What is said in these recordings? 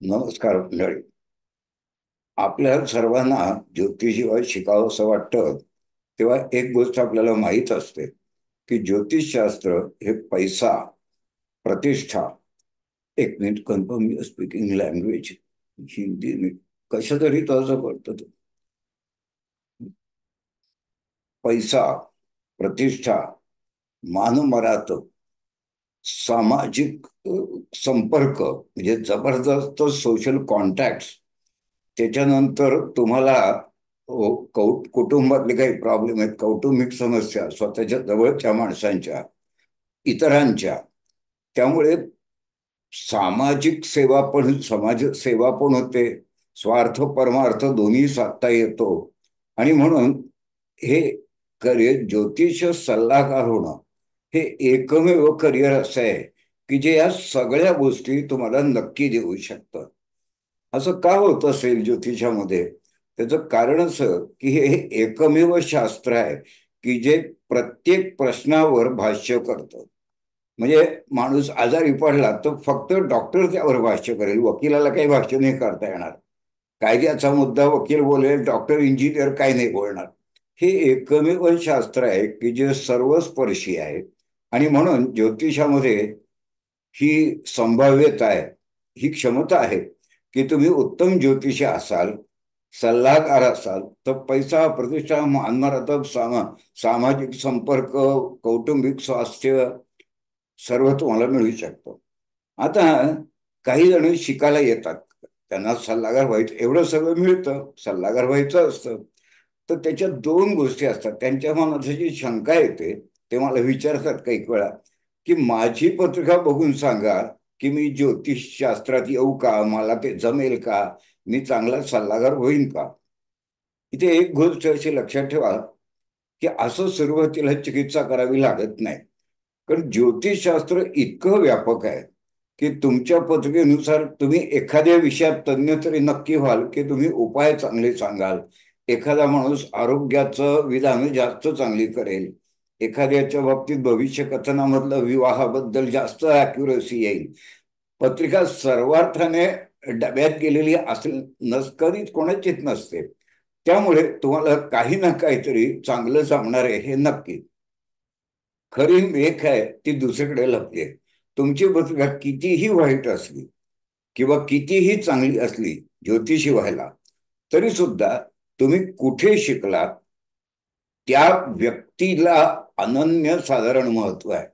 नमस्कार मंडळी. आपल्या सर्वांना ज्योतिष जेव्हा शिकावं असं वाटतं तेव्हा एक गोष्ट आपल्याला माहीत असते की ज्योतिषशास्त्र हे पैसा, प्रतिष्ठा, एक minute confirm speaking language Hindi में कसं तरी तसं पडतं ते. पैसा, प्रतिष्ठा, मानमरात, सामाजिक संपर्क म्हणजे जबरदस्त सोशल कॉन्टॅक्ट, त्याच्यानंतर तुम्हाला कुटुंबातले काही प्रॉब्लेम आहेत, कौटुंबिक समस्या, स्वतःच्या जवळच्या माणसांच्या, इतरांच्या, त्यामुळे सामाजिक सेवा पण, समाज सेवा पण होते, स्वार्थ परमार्थ दोन्ही साधता येतो. आणि म्हणून हे करिअर, ज्योतिष सल्लागार होणं हे एकमेव करिअर असं आहे की जे या सगळ्या गोष्टी तुम्हाला नक्की देऊ शकतं. असं का होत असेल ज्योतिषामध्ये? त्याचं कारण असं की हे हे एकमेव शास्त्र आहे की जे प्रत्येक प्रश्नावर भाष्य करतं. म्हणजे माणूस आजारी पडला तर फक्त डॉक्टर त्यावर भाष्य करेल, वकिलाला काही भाष्य नाही करता येणार. कायद्याचा मुद्दा वकील बोलेल, डॉक्टर इंजिनियर काही नाही बोलणार. हे एकमेव शास्त्र आहे की जे सर्वस्पर्शी आहे. आणि म्हणून ज्योतिषामध्ये ही संभाव्यता आहे, ही क्षमता आहे की तुम्ही उत्तम ज्योतिषी असाल, सल्लागार असाल तर पैसा, प्रतिष्ठा, मानमरातब, सामाजिक संपर्क, कौटुंबिक स्वास्थ्य सर्व तुम्हाला मिळू शकतं. आता काही जण शिकायला येतात, त्यांना सल्लागार व्हायचं, एवढं सगळं मिळतं, सल्लागार व्हायचं असतं. तर त्याच्यात दोन गोष्टी असतात. त्यांच्या मनात जी शंका येते, ते मला विचारतात काही वेळा की माझी पत्रिका बघून सांगा की मी ज्योतिष शास्त्रात येऊ का, मला ते जमेल का, मी चांगला सल्लागार होईन का. इथे एक गोष्ट अशी लक्षात ठेवा की असं सुरुवातीला चिकित्सा करावी लागत नाही. कारण ज्योतिषशास्त्र इतकं व्यापक आहे की तुमच्या पत्रिकेनुसार तुम्ही एखाद्या विषयात तज्ज्ञ तरी नक्की व्हाल की तुम्ही उपाय चांगले सांगाल. एखादा माणूस आरोग्याचं विधान जास्त चांगली करेल, एखाद्याच्या बाबतीत भविष्य कथनामधलं विवाहाबद्दल जास्त अॅक्युरसी येईल. पत्रिका सर्वार्थाने डब्यात गेलेली असेल कधीच कोणाचीच नसते. त्यामुळे तुम्हाला काही ना काहीतरी चांगलं सांगणार आहे हे नक्की. खरी एक आहे ती दुसरीकडे लपली आहे. तुमची पत्रिका कितीही वाईट असली किंवा कितीही चांगली असली ज्योतिषी व्हायला, तरी सुद्धा तुम्ही कुठे शिकलात त्या व्यक्तीला अनन्य साधारण महत्व आहे.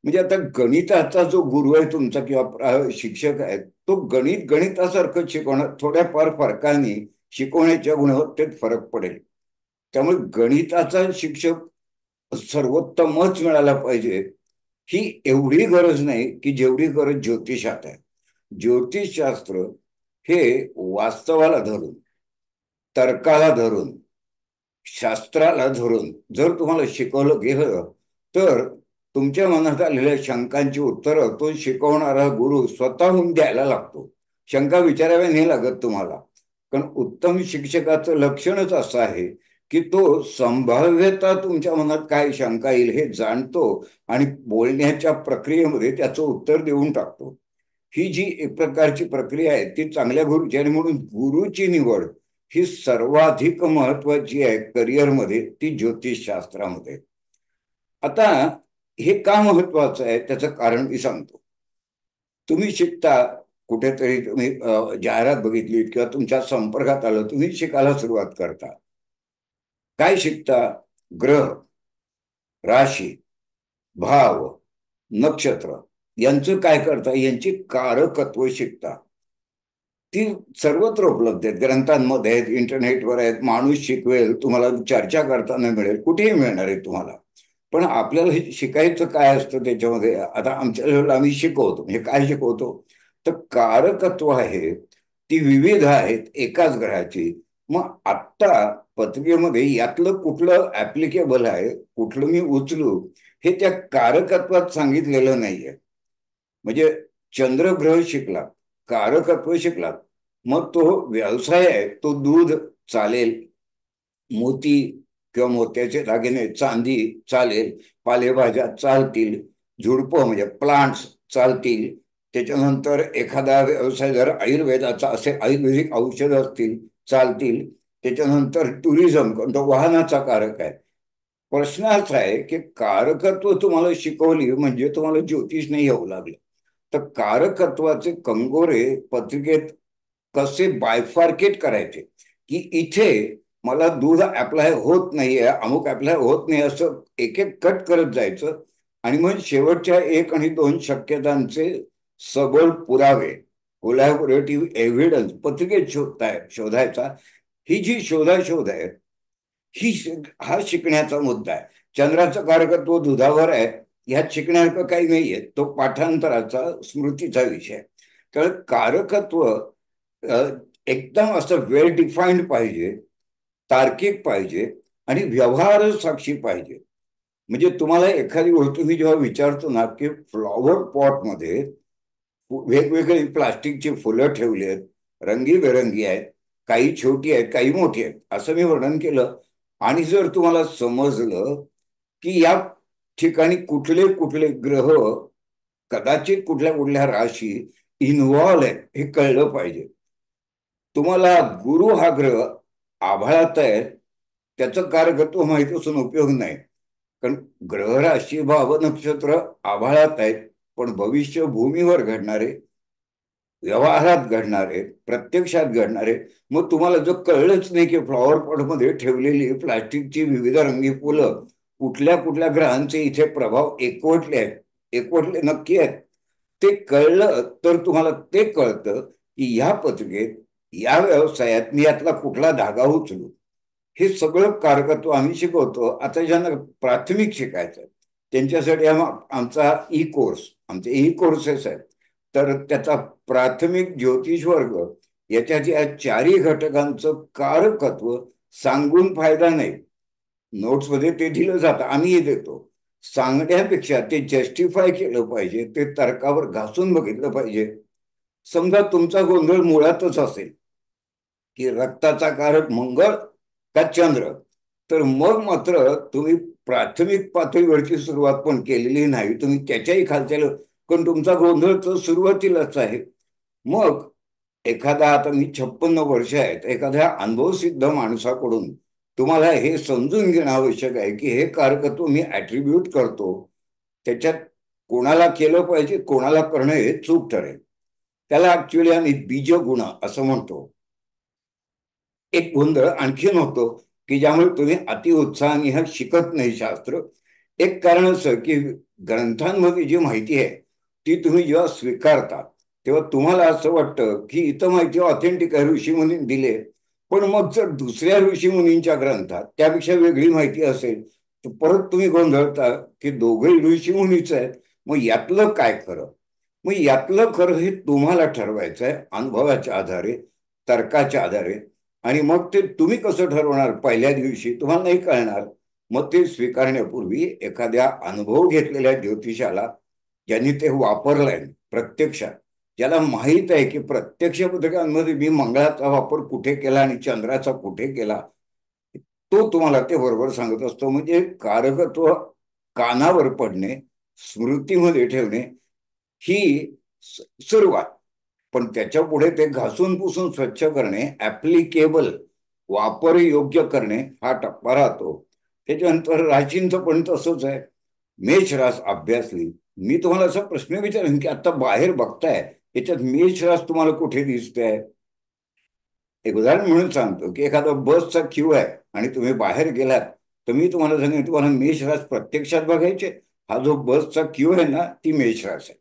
म्हणजे आता गणिताचा जो गुरु आहे तुमचा किंवा शिक्षक आहे, तो गणित गणितासारखं शिकवणार, थोड्या फार फरकाने शिकवण्याच्या गुणवत्तेत फरक पडेल. त्यामुळे गणिताचा शिक्षक सर्वोत्तमच मिळाला पाहिजे ही एवढी गरज नाही की जेवढी गरज ज्योतिषात आहे. ज्योतिषशास्त्र हे वास्तवाला धरून, तर्काला धरून, शास्त्राला धरून जर तुम्हाला शिकवलं गेलं तर तुमच्या मनात आलेल्या शंकांची उत्तरं तो शिकवणारा गुरु स्वतःहून द्यायला लागतो. शंका विचाराव्या नाही लागत तुम्हाला. कारण उत्तम शिक्षकाचं लक्षणच असं आहे की तो संभाव्यता तुमच्या मनात काय शंका येईल हे जाणतो आणि बोलण्याच्या प्रक्रियेमध्ये त्याचं उत्तर देऊन टाकतो. ही जी एक प्रकारची प्रक्रिया आहे ती चांगल्या गुरुची, आणि म्हणून गुरुची निवड ही सर्वाधिक महत्वाची आहे करिअरमध्ये, ती ज्योतिषशास्त्रामध्ये. आता हे का महत्वाचं आहे त्याचं कारण मी सांगतो. तुम्ही शिकता, कुठेतरी तुम्ही जाहिरात बघितली किंवा तुमच्या संपर्कात आलं, तुम्ही शिकायला सुरुवात करता. काय शिकता? ग्रह, राशी, भाव, नक्षत्र यांचं काय करता, यांची कारकत्व शिकता. ती सर्वत्र उपलब्ध आहेत, ग्रंथांमध्ये आहेत, इंटरनेटवर आहेत, माणूस शिकवेल तुम्हाला, चर्चा करताना मिळेल, कुठेही मिळणार आहे तुम्हाला. पण आपल्याला हे शिकायचं काय असतं त्याच्यामध्ये? आता आमच्या लेवलला आम्ही शिकवतो, म्हणजे काय शिकवतो तर कारकत्व आहे, ती विविध आहेत एकाच ग्रहाची. मग आत्ता पत्रिकेमध्ये यातलं कुठलं ऍप्लिकेबल आहे, कुठलं मी उचलू, हे त्या कारकत्वात सांगितलेलं नाहीये. म्हणजे चंद्रग्रह शिकला, कारकत्व शिकला, मग तो व्यवसाय आहे, तो दूध चालेल, मोती किंवा मोत्याचे दागिने, चांदी चालेल, पालेभाज्या चालतील, झुडपं म्हणजे प्लांट्स चालतील, त्याच्यानंतर एखादा व्यवसाय जर आयुर्वेदाचा असेल, आयुर्वेदिक औषध असतील चालतील. त्याच्यानंतर टुरिझम, कारण तो वाहनाचा कारक आहे. प्रश्न असा आहे की कारकत्व तुम्हाला शिकवली म्हणजे तुम्हाला ज्योतिष नाही येऊ लागलं. तर कारकत्वाचे कंगोरे पत्रिकेत कसे बायफार्केट करायचे, की इथे मला दूध अप्लाय होत नाहीये, अमुक अप्लाय होत नाही, असं एक एक कट करत जायचं. आणि मग शेवटच्या 1 आणि 2 शक्यतांचे सबळ पुरावे, कोलॅबोरेटिव्ह एव्हिडन्स पत्रिकेत शोधायचा. ही जी शोध आहे, हा शिकण्याचा मुद्दा आहे. चंद्राचं कारकत्व दुधावर आहे, ह्यात शिकण्यासारखं काही नाहीये, तो पाठांतराचा स्मृतीचा विषय. तर कारकत्व एकदम असं वेल डिफाईन्ड पाहिजे, तार्किक पाहिजे आणि व्यवहार साक्षी पाहिजे. म्हणजे तुम्हाला एखादी गोष्ट मी जेव्हा विचारतो ना, की फ्लॉवर पॉटमध्ये वेगवेगळी प्लास्टिकची फुलं ठेवली आहेत, रंगीबेरंगी आहेत, काही छोटी आहेत काही मोठी आहेत, असं मी वर्णन केलं. आणि जर तुम्हाला समजलं की या ठिकाणी कुठले कुठले ग्रह, कदाचित कुठल्या कुठल्या राशी इन्व्हॉल्व आहेत, हे कळलं पाहिजे. तुम्हाला गुरु हा ग्रह आभाळात आहे, त्याचं कारकत्व माहित असून उपयोग नाही. कारण ग्रह राशी भाव नक्षत्र आभाळात आहेत, पण भविष्य भूमीवर घडणारे, व्यवहारात घडणारे, प्रत्यक्षात घडणारे. मग तुम्हाला जर कळलंच नाही की फ्लॉवर पॉटमध्ये ठेवलेली प्लास्टिकची विविध रंगी फुलं कुठल्या कुठल्या ग्रहांचे इथे प्रभाव एकवटले आहेत, एकवटले नक्की आहेत, ते कळलं तर तुम्हाला ते कळतं की ह्या पत्रिकेत, या व्यवसायात मी यातला कुठला धागा उचलू. हे सगळं कारकत्व आम्ही शिकवतो. आता ज्यांना प्राथमिक शिकायचं त्यांच्यासाठी आमचा ई कोर्स, आमचे ई कोर्सेस आहेत. तर त्याचा प्राथमिक ज्योतिष वर्ग, याच्यात या 4ही घटकांचं कारकत्व सांगून फायदा नाही. नोट्समध्ये ते दिलं जातं, आम्हीही देतो. सांगण्यापेक्षा ते जस्टिफाय केलं पाहिजे, ते तर्कावर घासून बघितलं पाहिजे. समजा तुमचा गोंधळ मुळातच असेल की रक्ताचा कारक मंगळ का चंद्र, तर मग मात्र तुम्ही प्राथमिक पातळीवरची सुरुवात पण केलेली नाही, तुम्ही त्याच्याही खालच्या, पण तुमचा गोंधळ तर सुरुवातीलाच आहे. मग एखादा, आता मी 56 वर्ष आहेत, एखाद्या अनुभवसिद्ध माणसाकडून तुम्हाला हे समजून घेणं आवश्यक आहे की हे कारकत्व मी ऍट्रिब्यूट करतो, त्याच्यात कोणाला केलं पाहिजे, कोणाला करणं हे चूक ठरेल. त्याला ऍक्च्युअली आम्ही बीजगुण असं म्हणतो. एक गोंधळ आणखीन होतो की ज्यामुळे तुम्ही अतिउत्साहाने हा शिकत नाही शास्त्र. एक कारण असं की ग्रंथांमध्ये जी माहिती आहे ती तुम्ही जेव्हा स्वीकारता तेव्हा तुम्हाला असं वाटतं की इथं माहिती ऑथेंटिक आहे, ऋषीमुनी दिले. पण मग जर दुसऱ्या ऋषीमुनींच्या ग्रंथात त्यापेक्षा वेगळी माहिती असेल तर परत तुम्ही गोंधळता की दोघंही ऋषीमुनीच आहेत, मग यातलं काय खरं. मग यातलं खरं हे तुम्हाला ठरवायचं आहे अनुभवाच्या आधारे, तर्काच्या आधारे. आणि मग ते तुम्ही कसं ठरवणार, पहिल्या दिवशी तुम्हाला नाही कळणार. मग ते स्वीकारण्यापूर्वी एखाद्या अनुभव घेतलेल्या ज्योतिषाला, ज्यांनी ते वापरलंय प्रत्यक्षात, ज्याला माहीत आहे की प्रत्यक्ष पत्रिकांमध्ये मी मंगळाचा वापर कुठे केला आणि चंद्राचा कुठे केला, तो तुम्हाला ते बरोबर सांगत असतो. म्हणजे कारकत्व कानावर पडणे, स्मृतीमध्ये ठेवणे ही सुरुवात. पण त्याच्या पुढे ते घासून पुसून स्वच्छ करणे, ऍप्लिकेबल, वापर योग्य करणे, हा टप्पा राहतो. त्याच्यानंतर राशींचं पण तसंच आहे. मेष रास अभ्यासली, मी तुम्हाला असा प्रश्न विचारेन की आता बाहेर बघताय याच्यात मेष रास तुम्हाला कुठे दिसते. एक उदाहरण म्हणून सांगतो की एखादा बसचा क्यू आहे आणि तुम्ही बाहेर गेलात, तर मी तुम्हाला सांगेन तुम्हाला मेष रास प्रत्यक्षात बघायचे. हा जो बसचा क्यू आहे ना, ती मेष रास आहे.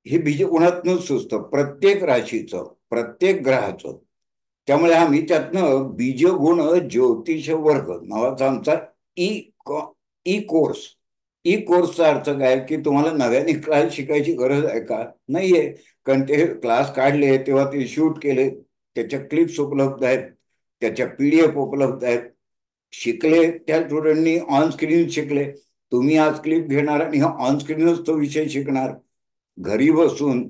हे बीज उन्हातनच सुचतं प्रत्येक राशीचं, प्रत्येक ग्रहाचं. त्यामुळे आम्ही त्यातनं बीजगुण ज्योतिष वर्ग नावाचा आमचा ई ई कोर्स. ई कोर्सचा अर्थ काय की तुम्हाला नव्याने क्लास शिकायची गरज आहे का, नाहीये. कारण ते क्लास काढले तेव्हा ते शूट केले, त्याच्या क्लिप्स उपलब्ध आहेत, त्याच्या PDF उपलब्ध आहेत. शिकले त्या स्टुडंटनी ऑन स्क्रीन शिकले. तुम्ही आज क्लिप घेणार आणि हा ऑन स्क्रीनच तो विषय शिकणार, घरी बसून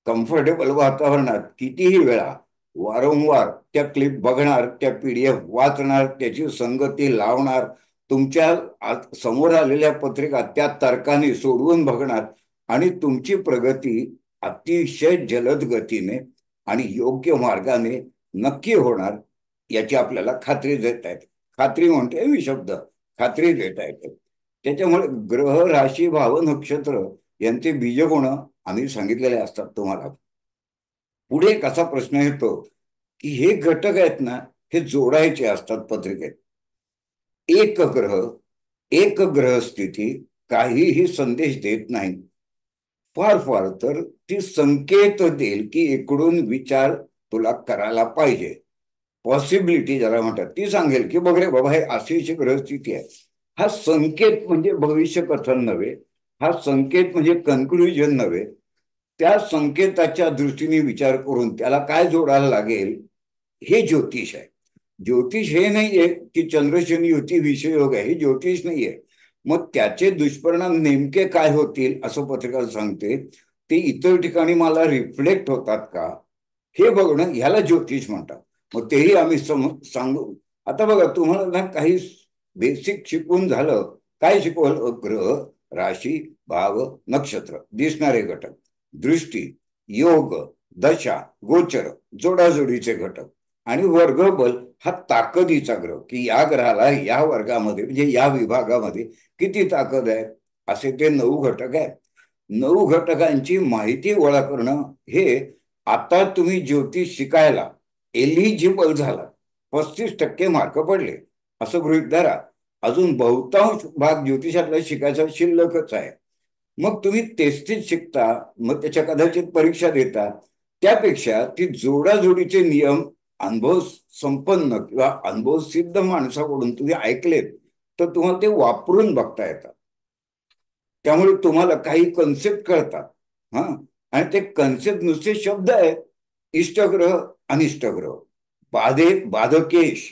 कम्फर्टेबल वातावरणात कितीही वेळा वारंवार त्या क्लिप बघणार, त्या PDF वाचणार, त्याची संगती लावणार, तुमच्या समोर आलेल्या पत्रिका त्या तर्काने सोडवून बघणार. आणि तुमची प्रगती अतिशय जलद गतीने आणि योग्य मार्गाने नक्की होणार याची आपल्याला खात्री देत आहेत. खात्री म्हणते मी शब्द, खात्री देता येते. त्याच्यामुळे ग्रह, राशी, भाव, नक्षत्र यांचे बीजगुण आम्ही सांगितलेले असतात तुम्हाला. पुढे एक असा प्रश्न येतो की हे घटक आहेत ना, हे जोडायचे असतात पत्रिकेत. एक ग्रह, एक ग्रह स्थिती काहीही संदेश देत नाही. फार फार तर ती संकेत देईल की इकडून विचार तुला करायला पाहिजे. पॉसिबिलिटी ज्याला म्हणतात ती सांगेल की बघ रे बाबा, हे अशी ग्रहस्थिती आहे. हा संकेत म्हणजे भविष्य कथन नव्हे, हा संकेत म्हणजे कन्क्लुजन नव्हे. त्या संकेताच्या दृष्टीने विचार करून त्याला काय जोडायला लागेल, हे ज्योतिष आहे. ज्योतिष हे नाहीये की चंद्रशनी युती विषयोग आहे, हे ज्योतिष नाहीये. मग त्याचे दुष्परिणाम नेमके काय होतील असं पत्रिका सांगते. ते इतर ठिकाणी मला रिफ्लेक्ट होतात का, हे बघणं, ह्याला ज्योतिष म्हणतात. मग तेही आम्ही सांगू. आता बघा, तुम्हाला ना काही बेसिक शिकून झालं. काय शिकवलं? ग्रह, राशी, भाव, नक्षत्र, दिसणारे घटक, दृष्टी, योग, दशा, गोचर, जोडाजोडीचे घटक, आणि वर्गबल हा ताकदीचा ग्रह, की या ग्रहाला या वर्गामध्ये म्हणजे या विभागामध्ये किती ताकद आहे, असे ते 9 घटक आहेत. 9 घटकांची माहिती गोळा करणं हे आता तुम्ही ज्योतिष शिकायला एलिजिबल झाला, 35% मार्क पडले असं गृहीत धरा. अजून बहुतांश भाग ज्योतिषातला शिकायचा शिल्लकच आहे. मग तुम्ही तेच शिकता, मग त्याच्या कदाचित परीक्षा देता. त्यापेक्षा ती जोडाजोडीचे नियम अनुभव संपन्न किंवा अनुभव सिद्ध माणसाकडून तुम्ही ऐकलेत तर तुम्हाला ते वापरून बघता येतात. त्यामुळे तुम्हाला काही कन्सेप्ट कळतात. हा, आणि ते कन्सेप्ट नुसते शब्द आहेत. इष्टग्रह, अनिष्टग्रह, बाधकेश,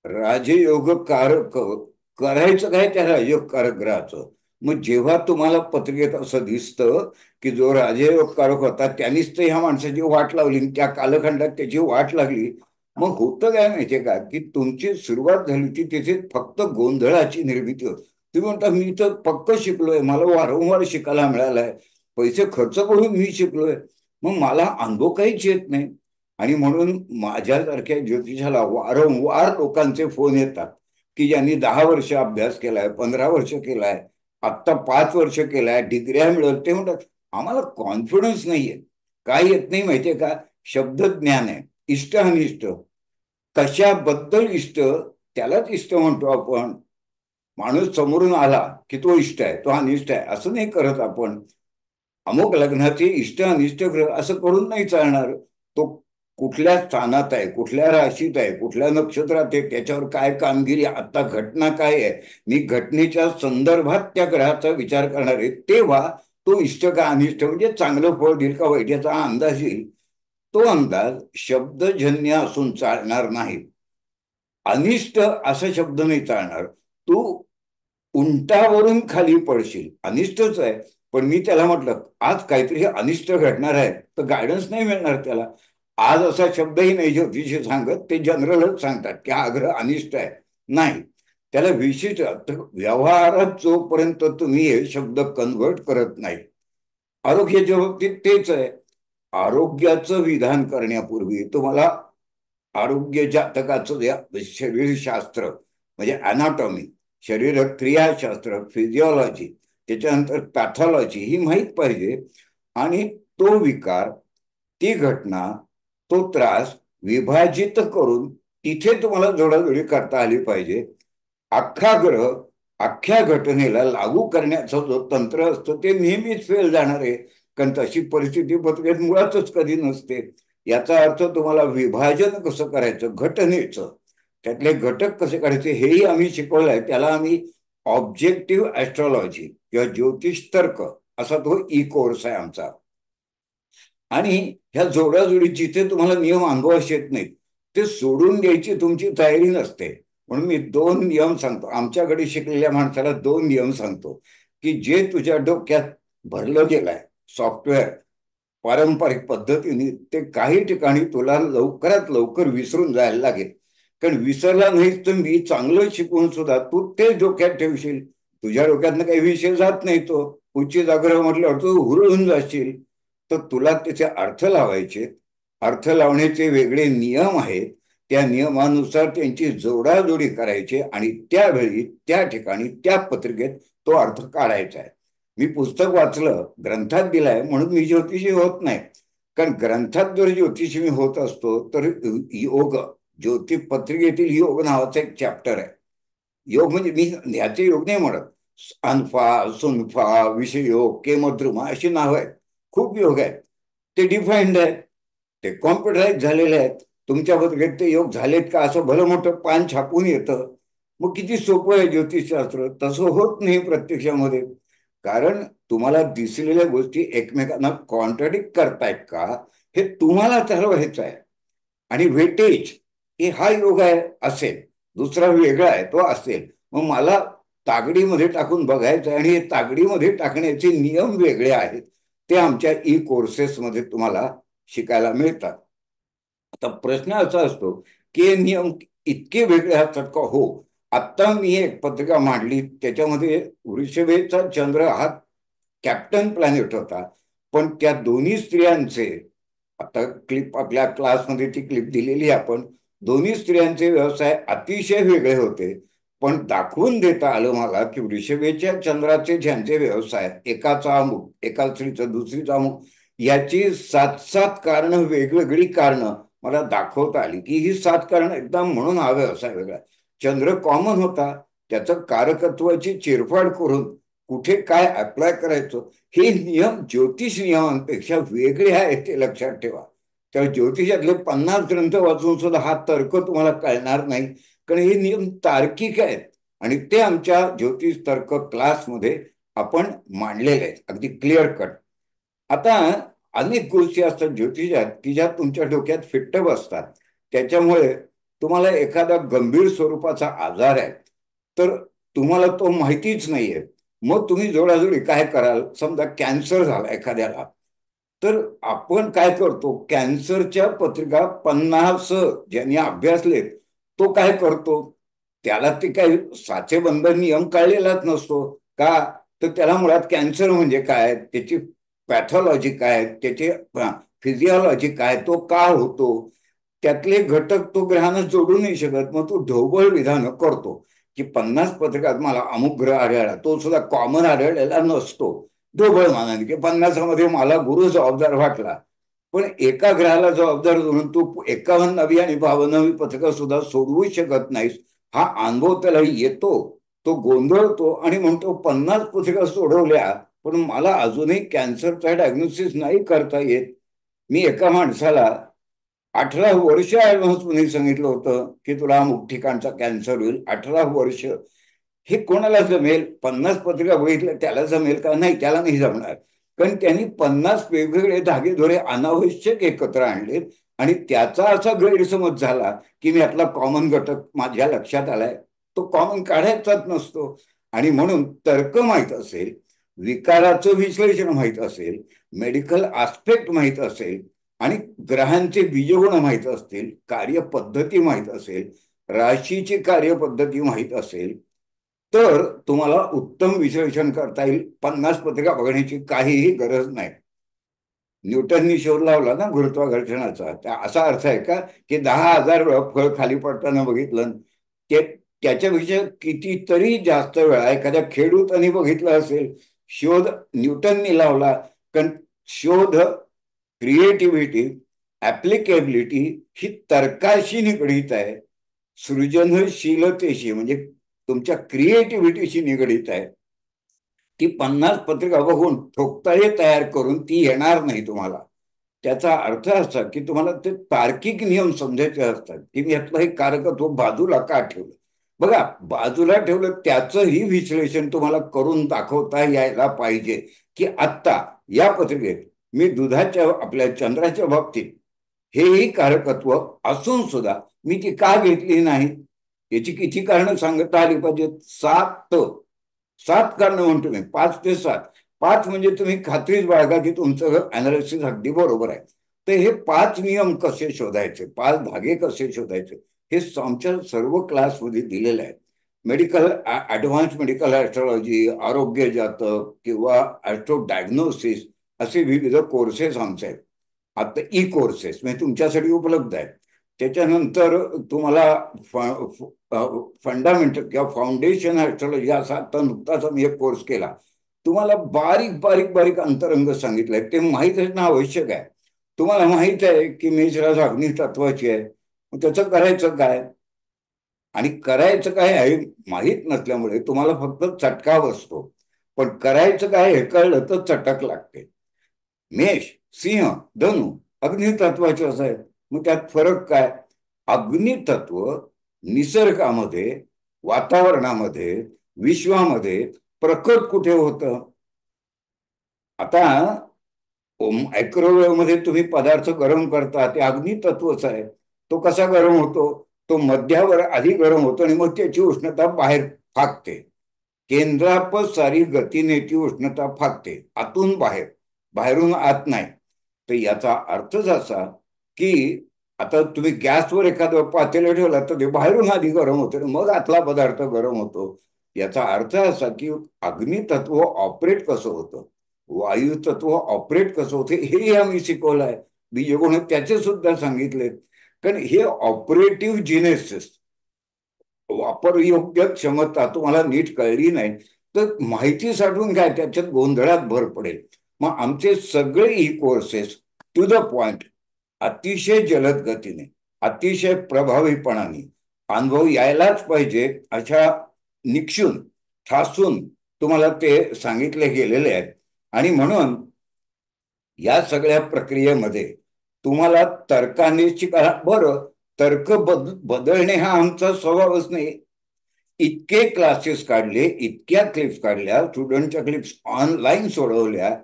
राजयोग कारक, करायचं काय त्या राजयोग कारक ग्रहाचं. मग जेव्हा तुम्हाला पत्रिकेत असं दिसतं की जो राजयोग कारक होता त्यांनीच तर ह्या माणसाची वाट लावली, त्या कालखंडात त्याची वाट लागली. मग होतं काय माहितीये का, की तुमची सुरुवात झाली ती तिथे फक्त गोंधळाची निर्मिती होती. तुम्ही म्हणता मी तर पक्क शिकलोय, मला वारंवार शिकायला मिळालंय, पैसे खर्च करून मी शिकलोय, मग मला अनुभव काहीच येत नाही. आणि म्हणून माझ्यासारख्या ज्योतिषाला वारंवार लोकांचे फोन येतात की ज्यांनी 10 वर्ष अभ्यास केलाय, 15 वर्ष केलाय, आत्ता 5 वर्ष केलाय, डिग्र्या मिळत. ते म्हणतात आम्हाला कॉन्फिडन्स नाहीये. काय येत नाही माहितीये का? शब्द ज्ञान आहे. इष्ट अनिष्ट, कशाबद्दल इष्ट, त्यालाच इष्ट म्हणतो आपण. माणूस समोरून आला की तो इष्ट आहे, तो अनिष्ट आहे असं नाही करत आपण. अमुक लग्नाचे इष्ट अनिष्ट ग्रह असं करून नाही चालणार. तो कुठल्या स्थानात आहे, कुठल्या राशीत आहे, कुठल्या नक्षत्रात आहे, त्याच्यावर काय कामगिरी, आता घटना काय आहे, मी घटनेच्या संदर्भात त्या ग्रहाचा विचार करणार आहे. तेव्हा तो इष्ट का अनिष्ट, म्हणजे चांगलं फळ देईल का वाईट याचा अंदाज येईल. तो अंदाज शब्दजन्य असून चालणार नाही. अनिष्ट असा शब्द नाही चालणार. तू उंटावरून खाली पडशील, अनिष्टच आहे. पण मी त्याला म्हटलं आज काहीतरी अनिष्ट घडणार आहे, तर गायडन्स नाही मिळणार त्याला. आज असा शब्दही नाही ज्योतिषी सांगत, ते जनरलच सांगतात की हा ग्रह अनिष्ट आहे. नाही, त्याला विशिष्ट व्यवहारात जोपर्यंत तुम्ही हे शब्द कन्व्हर्ट करत नाही. आरोग्याच्या बाबतीत तेच आहे. आरोग्याचं विधान करण्यापूर्वी तुम्हाला आरोग्य जातकाचं शरीरशास्त्र म्हणजे अनाटॉमी, शरीर क्रियाशास्त्र, फिजिओलॉजी, त्याच्यानंतर पॅथॉलॉजी ही माहीत पाहिजे. आणि तो विकार, ती घटना, तो त्रास विभाजित करून तिथे तुम्हाला जोडाजोडी करता आली पाहिजे. अख्खा ग्रह अख्ख्या घटनेला लागू करण्याचं जो तंत्र असतं ते नेहमीच फेल जाणार आहे. कारण तशी परिस्थिती पत्रिकेत मुळातच कधी नसते. याचा अर्थ तुम्हाला विभाजन कसं करायचं घटनेचं, त्यातले घटक कसे काढायचे हेही आम्ही शिकवलंय. त्याला आम्ही ऑब्जेक्टिव्ह ऍस्ट्रॉलॉजी किंवा ज्योतिष तर्क असा तो ई कोर्स आहे आमचा. आणि ह्या जोडाजोडी जिथे तुम्हाला नियम अनुभवास येत नाहीत ते सोडून द्यायची तुमची तयारी नसते. म्हणून मी 2 नियम सांगतो. आमच्याकडे शिकलेल्या माणसाला 2 नियम सांगतो की जे तुझ्या डोक्यात भरलं गेलंय सॉफ्टवेअर पारंपरिक पद्धतीने, ते काही ठिकाणी तुला लवकरात लवकर विसरून जायला लागेल. कारण विसरला नाहीस तर मी चांगलं शिकवून सुद्धा तू तेच डोक्यात ठेवशील. तुझ्या डोक्यातनं काही विषय जात नाही, तो उच्च जाग्रह म्हटल्यावर तू हुरळून जाशील. तर तुला त्याचे अर्थ लावायचे. अर्थ लावण्याचे वेगळे नियम आहेत. त्या नियमानुसार त्यांची जोडाजोडी करायची आणि त्यावेळी त्या ठिकाणी त्या पत्रिकेत तो अर्थ काढायचा आहे. मी पुस्तक वाचलं, ग्रंथात दिलाय म्हणून मी ज्योतिषी होत नाही. कारण ग्रंथात जर ज्योतिषी मी होत असतो तर योग, ज्योतिपत्रिकेतील योग नावाचा एक चॅप्टर आहे. योग म्हणजे मी ह्याचे योग नाही म्हणत. अनफा, सुनफा, विषयोग, केमद्रुमा अशी नावं आहेत. खूप योग आहेत. ते डिफाईंड आहेत. ते कॉम्प्युटराईज झालेले आहेत. तुमच्या पत्रिकेत ते योग झालेत का असं भलं मोठं पान छापून येतं. मग किती सोपं आहे ज्योतिषशास्त्र. तसं होत नाही प्रत्यक्षामध्ये. कारण तुम्हाला दिसलेल्या गोष्टी एकमेकांना कॉन्ट्राडिक्ट करतायत का हे तुम्हाला ठरवायचं आहे. आणि वेटेज हे हा योग आहे असेल, दुसरा वेगळा आहे तो असेल, मग मला तागडीमध्ये टाकून बघायचं आहे. आणि हे तागडीमध्ये टाकण्याचे नियम वेगळे आहेत. ते आमच्या ई कोर्सेसमध्ये तुम्हाला शिकायला मिळतात. आता प्रश्न असा असतो की हे नियम इतके वेगळे असतात का? हो. आत्ता मी एक पत्रिका मांडली, त्याच्यामध्ये वृषभेचा चंद्र हा कॅप्टन प्लॅनेट होता. पण त्या दोन्ही स्त्रियांचे, आता क्लिप आपल्या क्लासमध्ये ती क्लिप दिलेली आहे आपण, दोन्ही स्त्रियांचे व्यवसाय अतिशय वेगळे होते. पण दाखवून देता आलं मला की वृषभेच्या चंद्राचे ज्यांचे व्यवसाय, एकाचा अमुक, एका स्त्रीचं दुसरीचा अमुक, याची 7-7 कारणं, वेगवेगळी कारणं मला दाखवता आली की ही 7 कारणं एकदम म्हणून हा व्यवसाय वेगळा. चंद्र कॉमन होता, त्याचं कारकत्वाची चिरफाड करून कुठे काय अप्लाय करायचं हे नियम ज्योतिष नियमांपेक्षा वेगळे आहेत, ते लक्षात ठेवा. त्या ज्योतिषातले 50 ग्रंथ वाचून सुद्धा हा तर्क तुम्हाला कळणार नाही. कारण हे नियम तार्किक आहेत आणि ते आमच्या ज्योतिष तर्क क्लासमध्ये आपण मांडलेले आहेत, अगदी क्लिअर कट. आता अनेक गोष्टी असतात ज्योतिषात की ज्या तुमच्या डोक्यात फिट्ट बसतात. त्याच्यामुळे तुम्हाला एखादा गंभीर स्वरूपाचा आजार आहे तर तुम्हाला तो माहितीच नाहीये. मग तुम्ही जोडाजोडी काय कराल? समजा कॅन्सर झाला एखाद्याला, तर आपण काय करतो? कॅन्सरच्या पत्रिका 50 ज्यांनी अभ्यासलेत तो काय करतो? त्याला ते काही साचेबंद नियम कळलेलाच नसतो. का? तर त्याला मुळात कॅन्सर म्हणजे काय, त्याची पॅथॉलॉजी काय, त्याचे फिजिओलॉजी काय, तो का होतो, त्यातले घटक तो ग्रहानं जोडू नाही शकत. मग तो ढोबळ विधानं करतो की 50 पत्रकात मला अमुक ग्रह आढळला, तो सुद्धा कॉमन आढळलेला नसतो. ढोबळ मानाने की 50मध्ये मला गुरु जबाबदार वाटला. पण एका ग्रहाला जबाबदार धरून तू 51वी आणि 52वी पत्रकं सुद्धा सोडवू शकत नाहीस. हा अनुभव त्याला येतो. तो गोंधळतो आणि म्हणतो 50 पत्रिका सोडवल्या पण मला अजूनही कॅन्सरचा डायग्नोसिस नाही करता येत. मी एका माणसाला 18 वर्ष ऍडव्हान्स मध्ये सांगितलं होतं की तुला अमुक ठिकाणचा कॅन्सर होईल. 18 वर्ष हे कोणाला जमेल? 50 पत्रिका बघितल्या त्याला जमेल का? नाही, त्याला नाही जमणार. कारण त्यांनी 50 वेगवेगळे धागेदोरे अनावश्यक एकत्र आणलेत आणि त्याचा असा गैरसमज झाला की मी यातला कॉमन घटक माझ्या लक्षात आलाय, तो कॉमन काढायचाच नसतो. आणि म्हणून तर्क माहीत असेल, विकाराचं विश्लेषण माहीत असेल, मेडिकल आस्पेक्ट माहीत असेल आणि ग्रहांचे बीजगुण माहीत असतील, कार्यपद्धती माहीत असेल, राशीची कार्यपद्धती माहीत असेल, तर तुम्हाला उत्तम विश्लेषण करता येईल. 50 पत्रिका बघण्याची काहीही गरज नाही. न्यूटननी शोध लावला ना गुरुत्वाकर्षणाचा, असा अर्थ आहे का की 10,000 वेळा फळ खाली पडताना बघितलं? ते त्याच्यापेक्षा कितीतरी जास्त वेळा एखाद्या खेडूतानी बघितलं असेल. शोध न्यूटननी लावला, कारण शोध, क्रिएटिव्हिटी, ऍप्लिकेबिलिटी ही तर्काशी निगडीत आहे. सृजनशीलतेशी म्हणजे तुमच्या क्रिएटिव्हिटीशी निगडीत आहे. ती 50 पत्रिका बघून ठोकताळे तयार करून ती येणार नाही तुम्हाला. त्याचा अर्थ असा की तुम्हाला ते तार्किक नियम समजायचे असतात की मी यातलं हे कारकत्व बाजूला का ठेवलं. बघा, बाजूला ठेवलं त्याचंही विश्लेषण तुम्हाला करून दाखवता यायला पाहिजे की आत्ता या पत्रिकेत मी दुधाच्या, आपल्या चंद्राच्या बाबतीत हेही कारकत्व असून सुद्धा मी ती का घेतली नाही याची किती कारणं सांगता आली पाहिजेत? 7 कारणं म्हणतो मी, 5 ते 7. 5 म्हणजे तुम्ही खात्रीच बाळगा की तुमचं अनालिसिस अगदी बरोबर आहे. तर हे 5 नियम कसे शोधायचे, 5 धागे कसे शोधायचे, हे आमच्या सर्व क्लासमध्ये दिलेले आहेत. मेडिकल ऍडव्हान्स मेडिकल ॲस्ट्रॉलॉजी, आरोग्य जातक किंवा ॲस्ट्रो डायग्नोसिस असे विविध कोर्सेस आमचे आहेत. आता ई कोर्सेस म्हणजे तुमच्यासाठी उपलब्ध आहेत. त्याच्यानंतर तुम्हाला फंडामेंटल किंवा फाउंडेशन ॲस्ट्रॉलॉजी असा आता नुकताच आम्ही एक कोर्स केला. तुम्हाला बारीक बारीक बारीक अंतरंग सांगितलंय, ते माहीत असणं आवश्यक आहे. तुम्हाला माहित आहे की मेष रास अग्नी तत्वाची आहे, मग त्याचं करायचं काय आणि करायचं काय आहे माहीत नसल्यामुळे तुम्हाला फक्त चटका बसतो. पण करायचं काय हे कळलं तर चटक लागते. मेष, सिंह, धनु अग्नितत्वाचे असं आहेत. मग त्यात फरक काय? अग्नितत्व निसर्गामध्ये, वातावरणामध्ये, विश्वामध्ये प्रकट कुठे होतं? आता मायक्रोवेव्ह मध्ये तुम्ही पदार्थ गरम करता, ते अग्नितत्वच आहे. तो कसा गरम होतो? तो मध्यावर आधी गरम होतो आणि मग त्याची उष्णता बाहेर फाकते. केंद्रापसारी गतीने ती उष्णता फाकते, आतून बाहेर, बाहेरून आत नाही. तर याचा अर्थच असा की आता तुम्ही गॅसवर एखादं पातेलं ठेवलं तर ते बाहेरून आधी गरम होतं मग आतला पदार्थ गरम होतो. याचा अर्थ असा की अग्नितत्व ऑपरेट कसं होतं, वायू तत्व ऑपरेट कसं होते हे आम्ही शिकवलं आहे. बीजगुण त्याचे सुद्धा सांगितलेत. कारण हे ऑपरेटिव्ह जिनेसिस, वापरयोग्य क्षमता तुम्हाला नीट कळली नाही तर माहिती साठवून काय त्याच्यात गोंधळात भर पडेल. मग आमचे सगळे e courses to the point, अतिशय जलद गतीने, अतिशय प्रभावीपणाने, अनुभव यायलाच पाहिजे अशा निक्षून ठासून तुम्हाला ते सांगितले गेलेले आहेत. आणि म्हणून या सगळ्या प्रक्रियेमध्ये तुम्हाला तर्काने शिका. बरं, तर्क बदलणे हा आमचा स्वभावच नाही. इतके क्लासेस काढले, इतक्या क्लिप्स काढल्या, स्टुडंटच्या क्लिप्स ऑनलाईन सोडवल्या,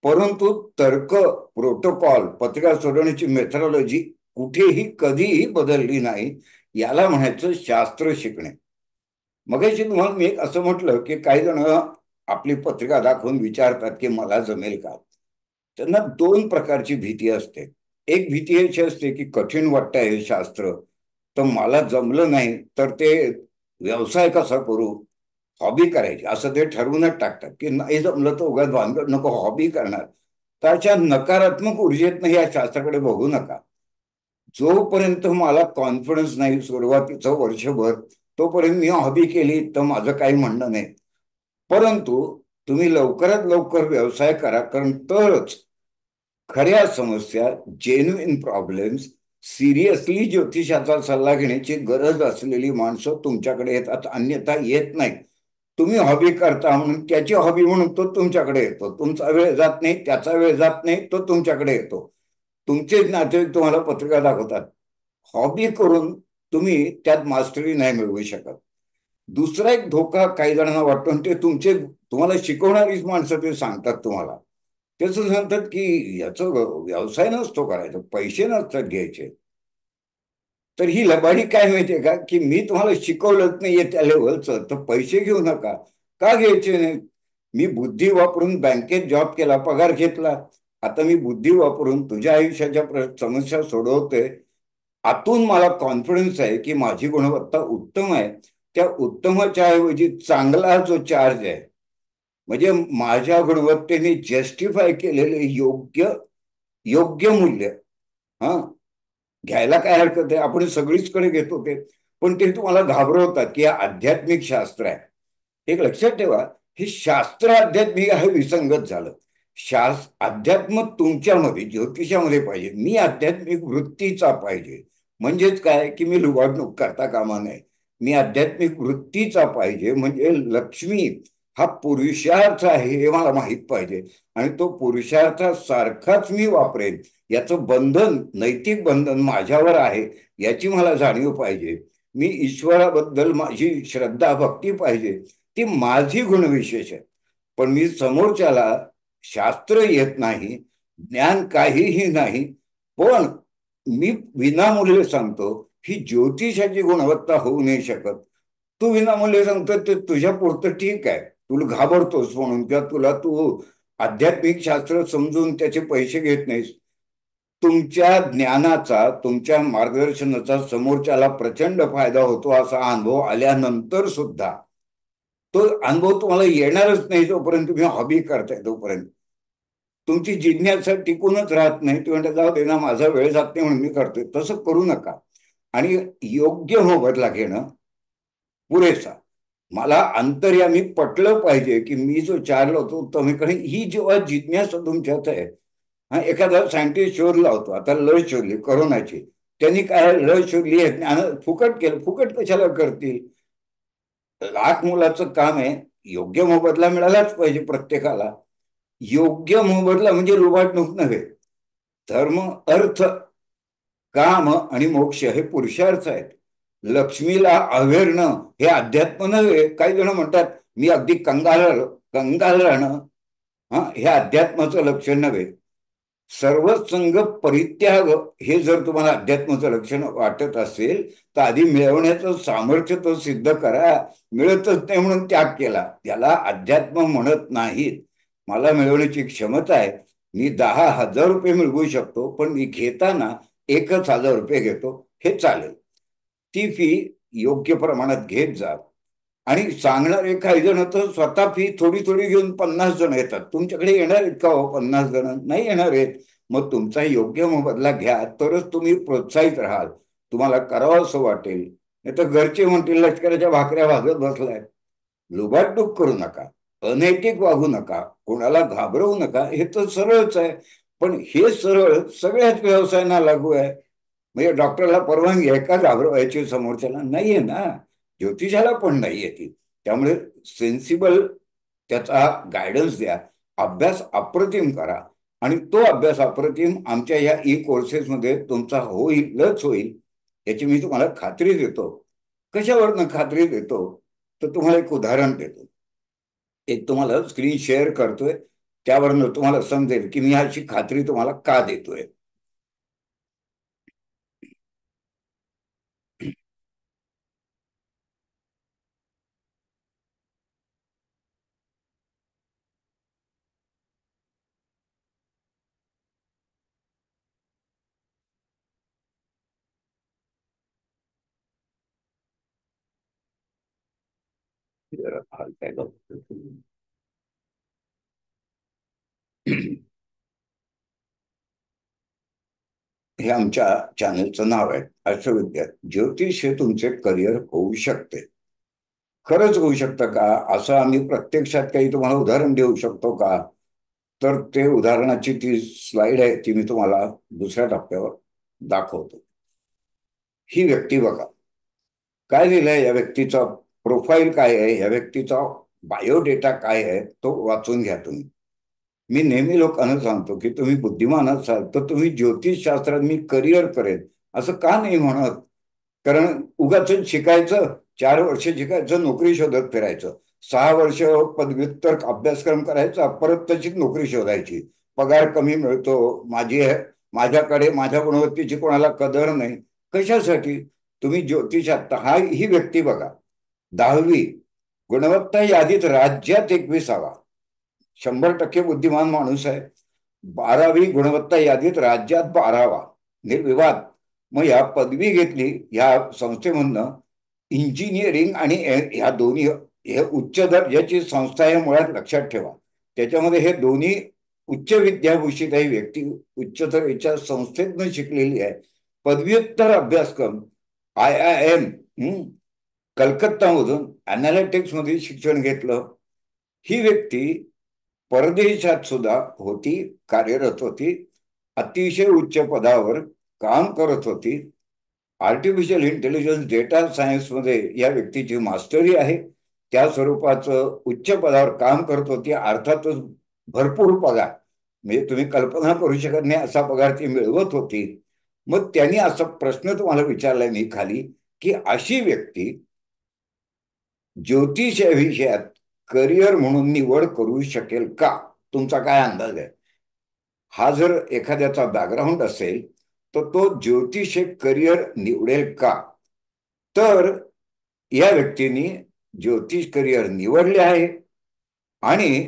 परंतु तर्क, प्रोटोकॉल, पत्रिका सोडवण्याची मेथडॉलॉजी कुठेही कधीही बदलली नाही. याला म्हणायचं शास्त्र शिकणे. मगाशी तुम्हाला मी एक असं म्हटलं की काही जण आपली पत्रिका दाखवून विचारतात की मला जमेल का. त्यांना दोन प्रकारची भीती असते. एक भीती अशी असते की कठीण वाटतं हे शास्त्र, तर मला जमलं नाही तर ते व्यवसाय कसा करू, हॉबी करायची असं ते ठरवूनच टाकतात की नाही जमलं तर उगाच भानगड नको, हॉबी करणार. त्याच्या नकारात्मक ऊर्जेतनं या शास्त्राकडे बघू नका. जोपर्यंत मला कॉन्फिडन्स नाही सुरुवातीचं वर्षभर, तोपर्यंत मी हॉबी केली तर माझं काही म्हणणं नाही. परंतु तुम्ही लवकरात लवकर व्यवसाय करा, कारण तरच खऱ्या समस्या, जेन्युइन प्रॉब्लेम्स, सिरियसली ज्योतिषाचा सल्ला घेण्याची गरज असलेली माणसं तुमच्याकडे येतात, अन्यथा येत नाही. तुम्ही हॉबी करता म्हणून, त्याची हॉबी म्हणून तो तुमच्याकडे येतो. तुमचा वेळ जात नाही, त्याचा वेळ जात नाही, तो तुमच्याकडे येतो. तुमचेच नातेवाईक तुम्हाला पत्रिका दाखवतात. हॉबी करून तुम्ही त्यात मास्टरी नाही मिळवू शकत. दुसरा एक धोका काही जणांना वाटतो, आणि ते तुम्हाला शिकवणारीच माणसं ते सांगतात तुम्हाला. त्याच सांगतात की याचं व्यवसाय नसतो करायचा, पैसे नसतात घ्यायचे. तर ही लबाडी काय माहितीये का, की मी तुम्हाला शिकवलंच नाहीये त्या लेवलचं तर पैसे घेऊ नका. का घ्यायचे नाही? मी बुद्धी वापरून बँकेत जॉब केला, पगार घेतला. आता मी बुद्धी वापरून तुझ्या आयुष्याच्या समस्या सोडवतोय. आतून मला कॉन्फिडन्स आहे की माझी गुणवत्ता उत्तम आहे. त्या उत्तमाच्या ऐवजी चांगला जो चार्ज आहे, म्हणजे माझ्या गुणवत्तेने जस्टिफाय केलेले योग्य योग्य मूल्य, हा, घ्यायला काय हरकत आहे, आपण सगळीचकडे घेतो ते. पण ते तुम्हाला घाबरवतात की हे आध्यात्मिक शास्त्र आहे. एक लक्षात ठेवा, हे शास्त्र आध्यात्मिक आहे विसंगत झालं. अध्यात्म तुमच्यामध्ये, ज्योतिषामध्ये पाहिजे. मी आध्यात्मिक वृत्तीचा पाहिजे. म्हणजेच काय की मी लुबाडणूक करता कामा नये. मी आध्यात्मिक वृत्तीचा पाहिजे, म्हणजे लक्ष्मी हा पुरुषार्थ आहे हे मला माहीत पाहिजे. आणि तो पुरुषार्थासारखाच मी वापरेन, याचं बंधन, नैतिक बंधन माझ्यावर आहे याची मला जाणीव पाहिजे. मी ईश्वराबद्दल माझी श्रद्धा, भक्ती पाहिजे. ती माझी गुणविशेष आहे. पण मी समोरच्याला, शास्त्र येत नाही, ज्ञान काहीही नाही, पण मी विनामूल्य सांगतो, ही ज्योतिषाची गुणवत्ता होऊ नाही शकत. तू विनामूल्य सांगतो ते तुझ्या पुरतं ठीक आहे, तुला घाबरतोस म्हणून, किंवा तू आध्यात्मिक शास्त्र समजून त्याचे पैसे घेत नाहीस. तुमच्या ज्ञानाचा, तुमच्या मार्गदर्शनाचा समोरच्याला प्रचंड फायदा होतो असा अनुभव आल्यानंतर सुद्धा तो अनुभव तुम्हाला येणारच नाही जोपर्यंत तुम्ही हॉबी करताय तोपर्यंत. तुमची जिज्ञासा टिकूनच राहत नाही. तुम्ही म्हणता जाऊ दे ना, माझा वेळ जात नाही म्हणून मी करतोय. तसं करू नका. आणि योग्य मोबदला घेणं पुरेसा. मला अंतर्यामी पटलं पाहिजे की मी जो चारला होतो तुम्ही ही जेव्हा जिज्ञासा तुमच्यात आहे. हा, एखादा सायंटिस्ट शोध लावतो. आता लस शोधली कोरोनाची, त्यांनी काय लस शोधली आहे, फुकट केलं. फुकट कशाला करतील? लाख मुलाचं काम आहे. योग्य मोबदला मिळालाच पाहिजे प्रत्येकाला. योग्य मोबदला म्हणजे लुबाडणूक नव्हे. धर्म, अर्थ, काम आणि मोक्ष हे पुरुषार्थ आहेत. लक्ष्मीला अव्हेरणं हे अध्यात्म नव्हे. काही जण म्हणतात मी अगदी कंगाल कंगाल राहणं, हा, हे अध्यात्माचं लक्षण नव्हे. सर्वसंग परित्याग हे जर तुम्हाला अध्यात्माचं लक्षण वाटत असेल तर आधी मिळवण्याचं सामर्थ्य तो सिद्ध करा. मिळतच नाही म्हणून त्याग केला, त्याला अध्यात्म म्हणत नाहीत. मला मिळवण्याची क्षमता आहे. मी 10,000 रुपये मिळवू शकतो, पण मी घेताना 1,000 रुपये घेतो, हे चालेल. ती फी योग्य प्रमाणात घेत जा. आणि सांगणारे काही जण तर स्वतः फी थोडी थोडी घेऊन 50 जण येतात. तुमच्याकडे येणार आहेत का हो 50 जण? नाही येणार आहेत. मग तुमचा योग्य मोबदला घ्या, तरच तुम्ही प्रोत्साहित राहाल, तुम्हाला करावं असं वाटेल. नाही तर घरचे म्हणतील लष्कराच्या भाकऱ्या भागत बसलाय. लुबाडणूक करू नका, अनैतिक वागू नका, कोणाला घाबरवू नका. हे तर सरळच आहे. पण हे सरळ सगळ्याच व्यवसायांना लागू आहे. म्हणजे डॉक्टरला परवानगी आहे का घाबरवायची समोरच्याला? नाहीये ना. ज्योतिषाला पण नाहीये ती. त्यामुळे सेन्सिबल त्याचा गायडन्स द्या. अभ्यास अप्रतिम करा. आणि तो अभ्यास अप्रतिम आमच्या या कोर्सेसमध्ये तुमचा होईलच होईल, याची मी तुम्हाला खात्री देतो. कशावरनं खात्री देतो? तर तुम्हाला एक उदाहरण देतो. एक तुम्हाला स्क्रीन शेअर करतोय, त्यावरनं तुम्हाला समजेल की मी अशी खात्री तुम्हाला का देतोय. हे आमच्या चॅनलचं नाव आहे, अश्वविद्या. ज्योतिष हे तुमचे करिअर होऊ शकते. खरंच होऊ शकतं का? असं आम्ही प्रत्यक्षात काही तुम्हाला उदाहरण देऊ शकतो का? तर ते उदाहरणाची ती स्लाइड आहे, ती मी तुम्हाला दुसऱ्या टप्प्यावर दाखवतो. ही व्यक्ती बघा, काय लिहिलंय या व्यक्तीचा, प्रोफाईल काय आहे, या व्यक्तीचा बायोडेटा काय आहे, तो वाचून घ्या तुम्ही. मी नेहमी लोकांना सांगतो की तुम्ही बुद्धिमान असाल तर तुम्ही ज्योतिषशास्त्रात मी करिअर करेन असं का नाही म्हणत. कारण उगाच शिकायचं, 4 वर्ष शिकायचं, नोकरी शोधत फिरायचं. 6 वर्ष पदव्युत्तर अभ्यासक्रम करायचा, परत तशीच नोकरी शोधायची. पगार कमी मिळतो, माझ्याकडे माझ्या गुणवत्तेची कोणाला कदर नाही. कशासाठी? तुम्ही ज्योतिषात ही व्यक्ती बघा, 10वी गुणवत्ता यादीत राज्यात 21वा, 100% बुद्धिमान माणूस आहे. 12वी गुणवत्ता यादीत राज्यात 12वा, निर्विवाद. मग या पदवी घेतली या संस्थेमधनं. इंजिनिअरिंग आणि ह्या दोन्ही, हे उच्च दर्जाची संस्था आहे मुळात, लक्षात ठेवा. त्याच्यामध्ये हे दोन्ही उच्च विद्याभूषित आहे व्यक्ती, उच्चतर याच्या संस्थेतनं शिकलेली आहे. पदव्युत्तर अभ्यासक्रम IIM कलकत्तामधून अनालिटिक्स मध्ये शिक्षण घेतलं. ही व्यक्ती परदेशात सुद्धा होती, कार्यरत होती, अतिशय उच्च पदावर काम करत होती. आर्टिफिशियल इंटेलिजन्स डेटा सायन्स मध्ये या व्यक्तीची मास्टरी आहे. त्या स्वरूपाचं उच्च पदावर काम करत होती. अर्थातच भरपूर पगार, म्हणजे तुम्ही कल्पना करू शकत नाही असा पगार ती मिळवत होती. मग त्यांनी असा प्रश्न तुम्हाला विचारलाय मी खाली, की अशी व्यक्ती ज्योतिष या विषयात करिअर म्हणून निवड करू शकेल का? तुमचा काय अंदाज आहे? हा जर एखाद्याचा बॅकग्राऊंड असेल तर तो ज्योतिष हे करिअर निवडेल का? तर या व्यक्तीने ज्योतिष करिअर निवडले आहे. आणि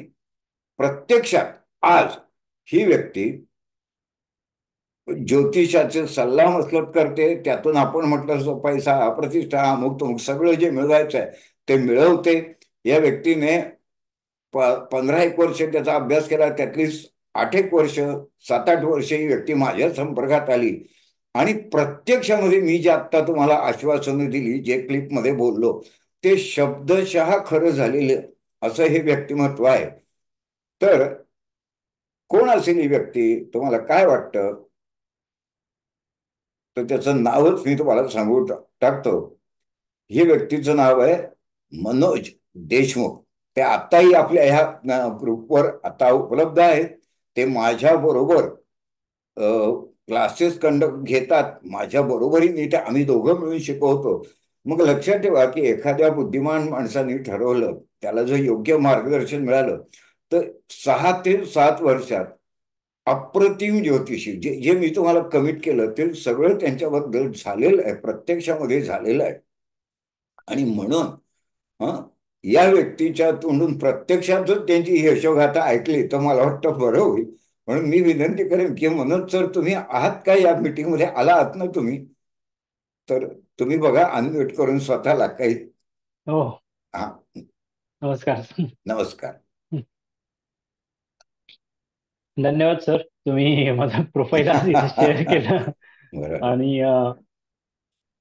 प्रत्यक्षात आज ही व्यक्ती ज्योतिषाचे सल्लामसलत करते, त्यातून आपण म्हटलं असं पैसा, प्रतिष्ठा, अमुक तमुक सगळं जे मिळवायचं आहे ते मिळवते. या व्यक्तीने 15 एक वर्ष त्याचा अभ्यास केला, त्यातली 8 एक वर्ष, 7 8 वर्ष ही व्यक्ती माझ्या संपर्कात आली. आणि प्रत्यक्षामध्ये मी जे आत्ता तुम्हाला आश्वासनं दिली, जे क्लिपमध्ये बोललो, ते शब्दशः खरं झालेलं असं हे व्यक्तिमत्व आहे. तर कोण असेल ही व्यक्ती, तुम्हाला काय वाटतं? तर त्याचं नावच मी तुम्हाला सांगू टाकतो. हे व्यक्तीचं नाव आहे मनोज देशमुख. ते आत्ताही आपल्या ह्या ग्रुपवर आता उपलब्ध आहेत. ते माझ्या बरोबर क्लासेस घेतात, माझ्या बरोबरीने ते आम्ही दोघं मिळून शिकवतो. मग लक्षात ठेवा की एखाद्या बुद्धिमान माणसाने ठरवलं, त्याला जर योग्य मार्गदर्शन मिळालं, तर 6 ते 7 वर्षात अप्रतिम ज्योतिषी, जे जे मी तुम्हाला कमिट केलं ते सगळं त्यांच्याबद्दल झालेलं आहे, प्रत्यक्षामध्ये झालेलं आहे. आणि म्हणून हं, या व्यक्तीच्या तोंडून प्रत्यक्षात जर त्यांची यशोगाथा ऐकली तर मला वाटतं बरं होईल. म्हणून मी विनंती करेन की मनोज सर, तुम्ही आहात का या मीटिंगमध्ये? आला आहात ना तुम्ही? तर तुम्ही बघा, अनम्यूट करून स्वतःला काही. हो. हा, नमस्कार. नमस्कार. धन्यवाद सर, तुम्ही माझा प्रोफाईल आज इथे शेअर केलं. बरं. आणि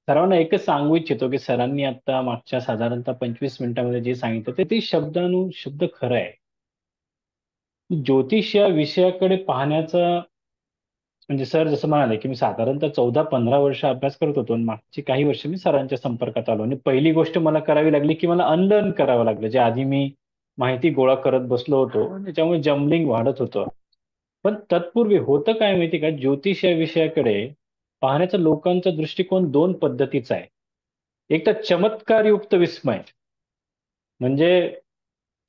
सर्वांना एकच सांगू इच्छितो की सरांनी आता मागच्या साधारणतः 25 मिनिटांमध्ये जे सांगितलं ते शब्दानुशब्द खरं आहे. ज्योतिष या विषयाकडे पाहण्याचा, म्हणजे सर जसं म्हणाले की मी साधारणतः 14 15 वर्ष अभ्यास करत होतो आणि मागची काही वर्ष मी सरांच्या संपर्कात आलो आणि पहिली गोष्ट मला करावी लागली की मला अनलर्न करावं लागलं, जे आधी मी माहिती गोळा करत बसलो होतो आणि त्याच्यामुळे जम्बलिंग वाढत होतं. पण तत्पूर्वी होतं काय माहिती का, ज्योतिष या विषयाकडे पाहण्याचा लोकांचा दृष्टिकोन दोन पद्धतीचा आहे. एक तर चमत्कारयुक्त विस्मय, म्हणजे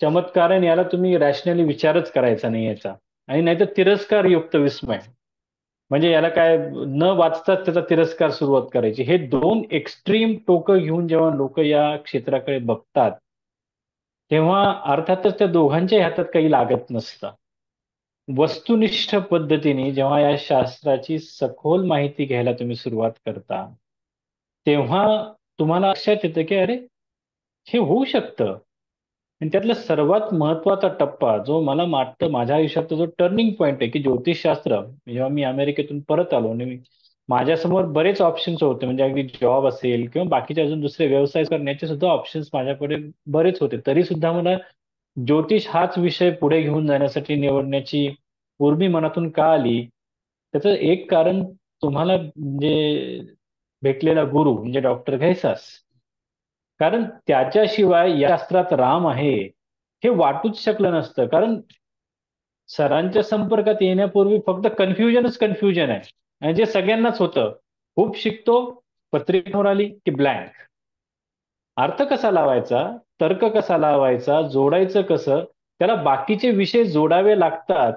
चमत्कार आहे आणि याला तुम्ही रॅशनली विचारच करायचा नाही याचा. आणि नाहीतर तिरस्कारयुक्त विस्मय, म्हणजे याला काय न वाचताच त्याचा तिरस्कार सुरुवात करायची. हे दोन एक्स्ट्रीम टोकं घेऊन जेव्हा लोक या क्षेत्राकडे बघतात, तेव्हा अर्थातच त्या दोघांच्याही हातात काही लागत नसतं. वस्तुनिष्ठ पद्धतीने जेव्हा या शास्त्राची सखोल माहिती घ्यायला तुम्ही सुरुवात करता, तेव्हा तुम्हाला लक्षात येतं की अरे, हे होऊ शकतं. आणि त्यातला सर्वात महत्वाचा टप्पा जो मला वाटतं माझ्या आयुष्यातला जो टर्निंग पॉईंट आहे, की ज्योतिषशास्त्र जेव्हा मी अमेरिकेतून परत आलो आणि माझ्यासमोर बरेच ऑप्शन्स होते, म्हणजे अगदी जॉब असेल किंवा बाकीचे अजून दुसरे व्यवसाय करण्याचे सुद्धा ऑप्शन्स माझ्याकडे बरेच होते. तरी सुद्धा मला ज्योतिष हाच विषय पुढे घेऊन जाण्यासाठी निवडण्याची उर्मी मनातून का आली? त्याचं एक कारण तुम्हाला म्हणजे भेटलेला गुरु म्हणजे डॉक्टर घैसास. कारण त्याच्याशिवाय या शास्त्रात राम आहे हे वाटूच शकलं नसतं. कारण सरांच्या संपर्कात येण्यापूर्वी फक्त कन्फ्युजनच कन्फ्युजन आहे आणि जे सगळ्यांनाच होतं. खूप शिकतो, पत्रिकेवर आली की ब्लँक. अर्थ कसा लावायचा, तर्क कसा लावायचा, जोडायचं कसं, त्याला बाकीचे विषय जोडावे लागतात.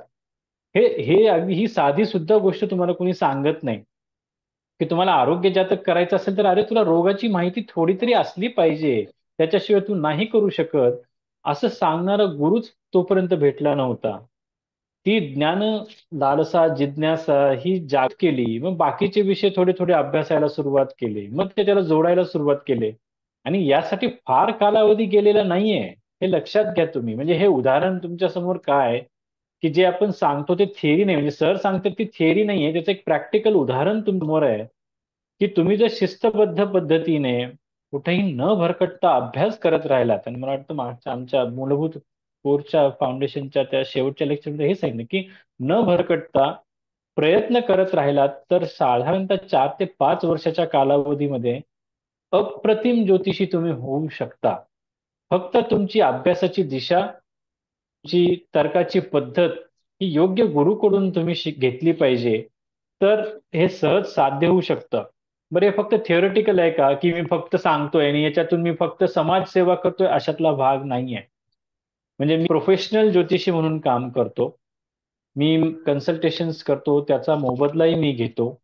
हे हे अगदी ही साधी सुद्धा गोष्ट तुम्हाला कोणी सांगत नाही. की तुम्हाला आरोग्य जातक करायचं असेल तर अरे तुला रोगाची माहिती थोडी तरी असली पाहिजे. त्याच्याशिवाय तू नाही करू शकत. असं सांगणारा गुरुच तोपर्यंत भेटला नव्हता. ती ज्ञान लालसा, जिज्ञासा ही जाग केली. मग बाकीचे विषय थोडे थोडे अभ्यासायला सुरुवात केली. मग ते त्याला जोडायला सुरुवात केले. आणि यासाठी फार कालावधी गेलेला नाहीये. हे लक्षात घ्या तुम्ही. म्हणजे हे उदाहरण तुमच्या समोर काय, की जे आपण सांगतो ते थिअरी नाही, म्हणजे सर सांगतात ती थिअरी नाहीये. त्याचं एक प्रॅक्टिकल उदाहरण तुमच्यासमोर आहे, की तुम्ही जर शिस्तबद्ध पद्धतीने कुठेही न भरकटता अभ्यास करत राहिलात. आणि मला वाटतं मागच्या आमच्या मूलभूत कोर्सच्या फाउंडेशनच्या त्या शेवटच्या लेक्चरमध्ये हे सांगितलं, की न भरकटता प्रयत्न करत राहिलात तर साधारणतः 4 ते 5 वर्षाच्या कालावधीमध्ये अप्रतिम ज्योतिषी तुम्ही होऊ शकता. फक्त तुमची अभ्यासाची दिशा, तुमची तर्काची पद्धत ही योग्य गुरुकडून तुम्ही घेतली पाहिजे. तर हे सहज साध्य होऊ शकतं. बरं, हे फक्त थिअरिटिकल आहे का, की मी फक्त सांगतोय आणि याच्यातून मी फक्त समाजसेवा करतोय अशातला भाग नाहीये. म्हणजे मी प्रोफेशनल ज्योतिषी म्हणून काम करतो. मी कन्सल्टेशन्स करतो, त्याचा मोबदलाही मी घेतो.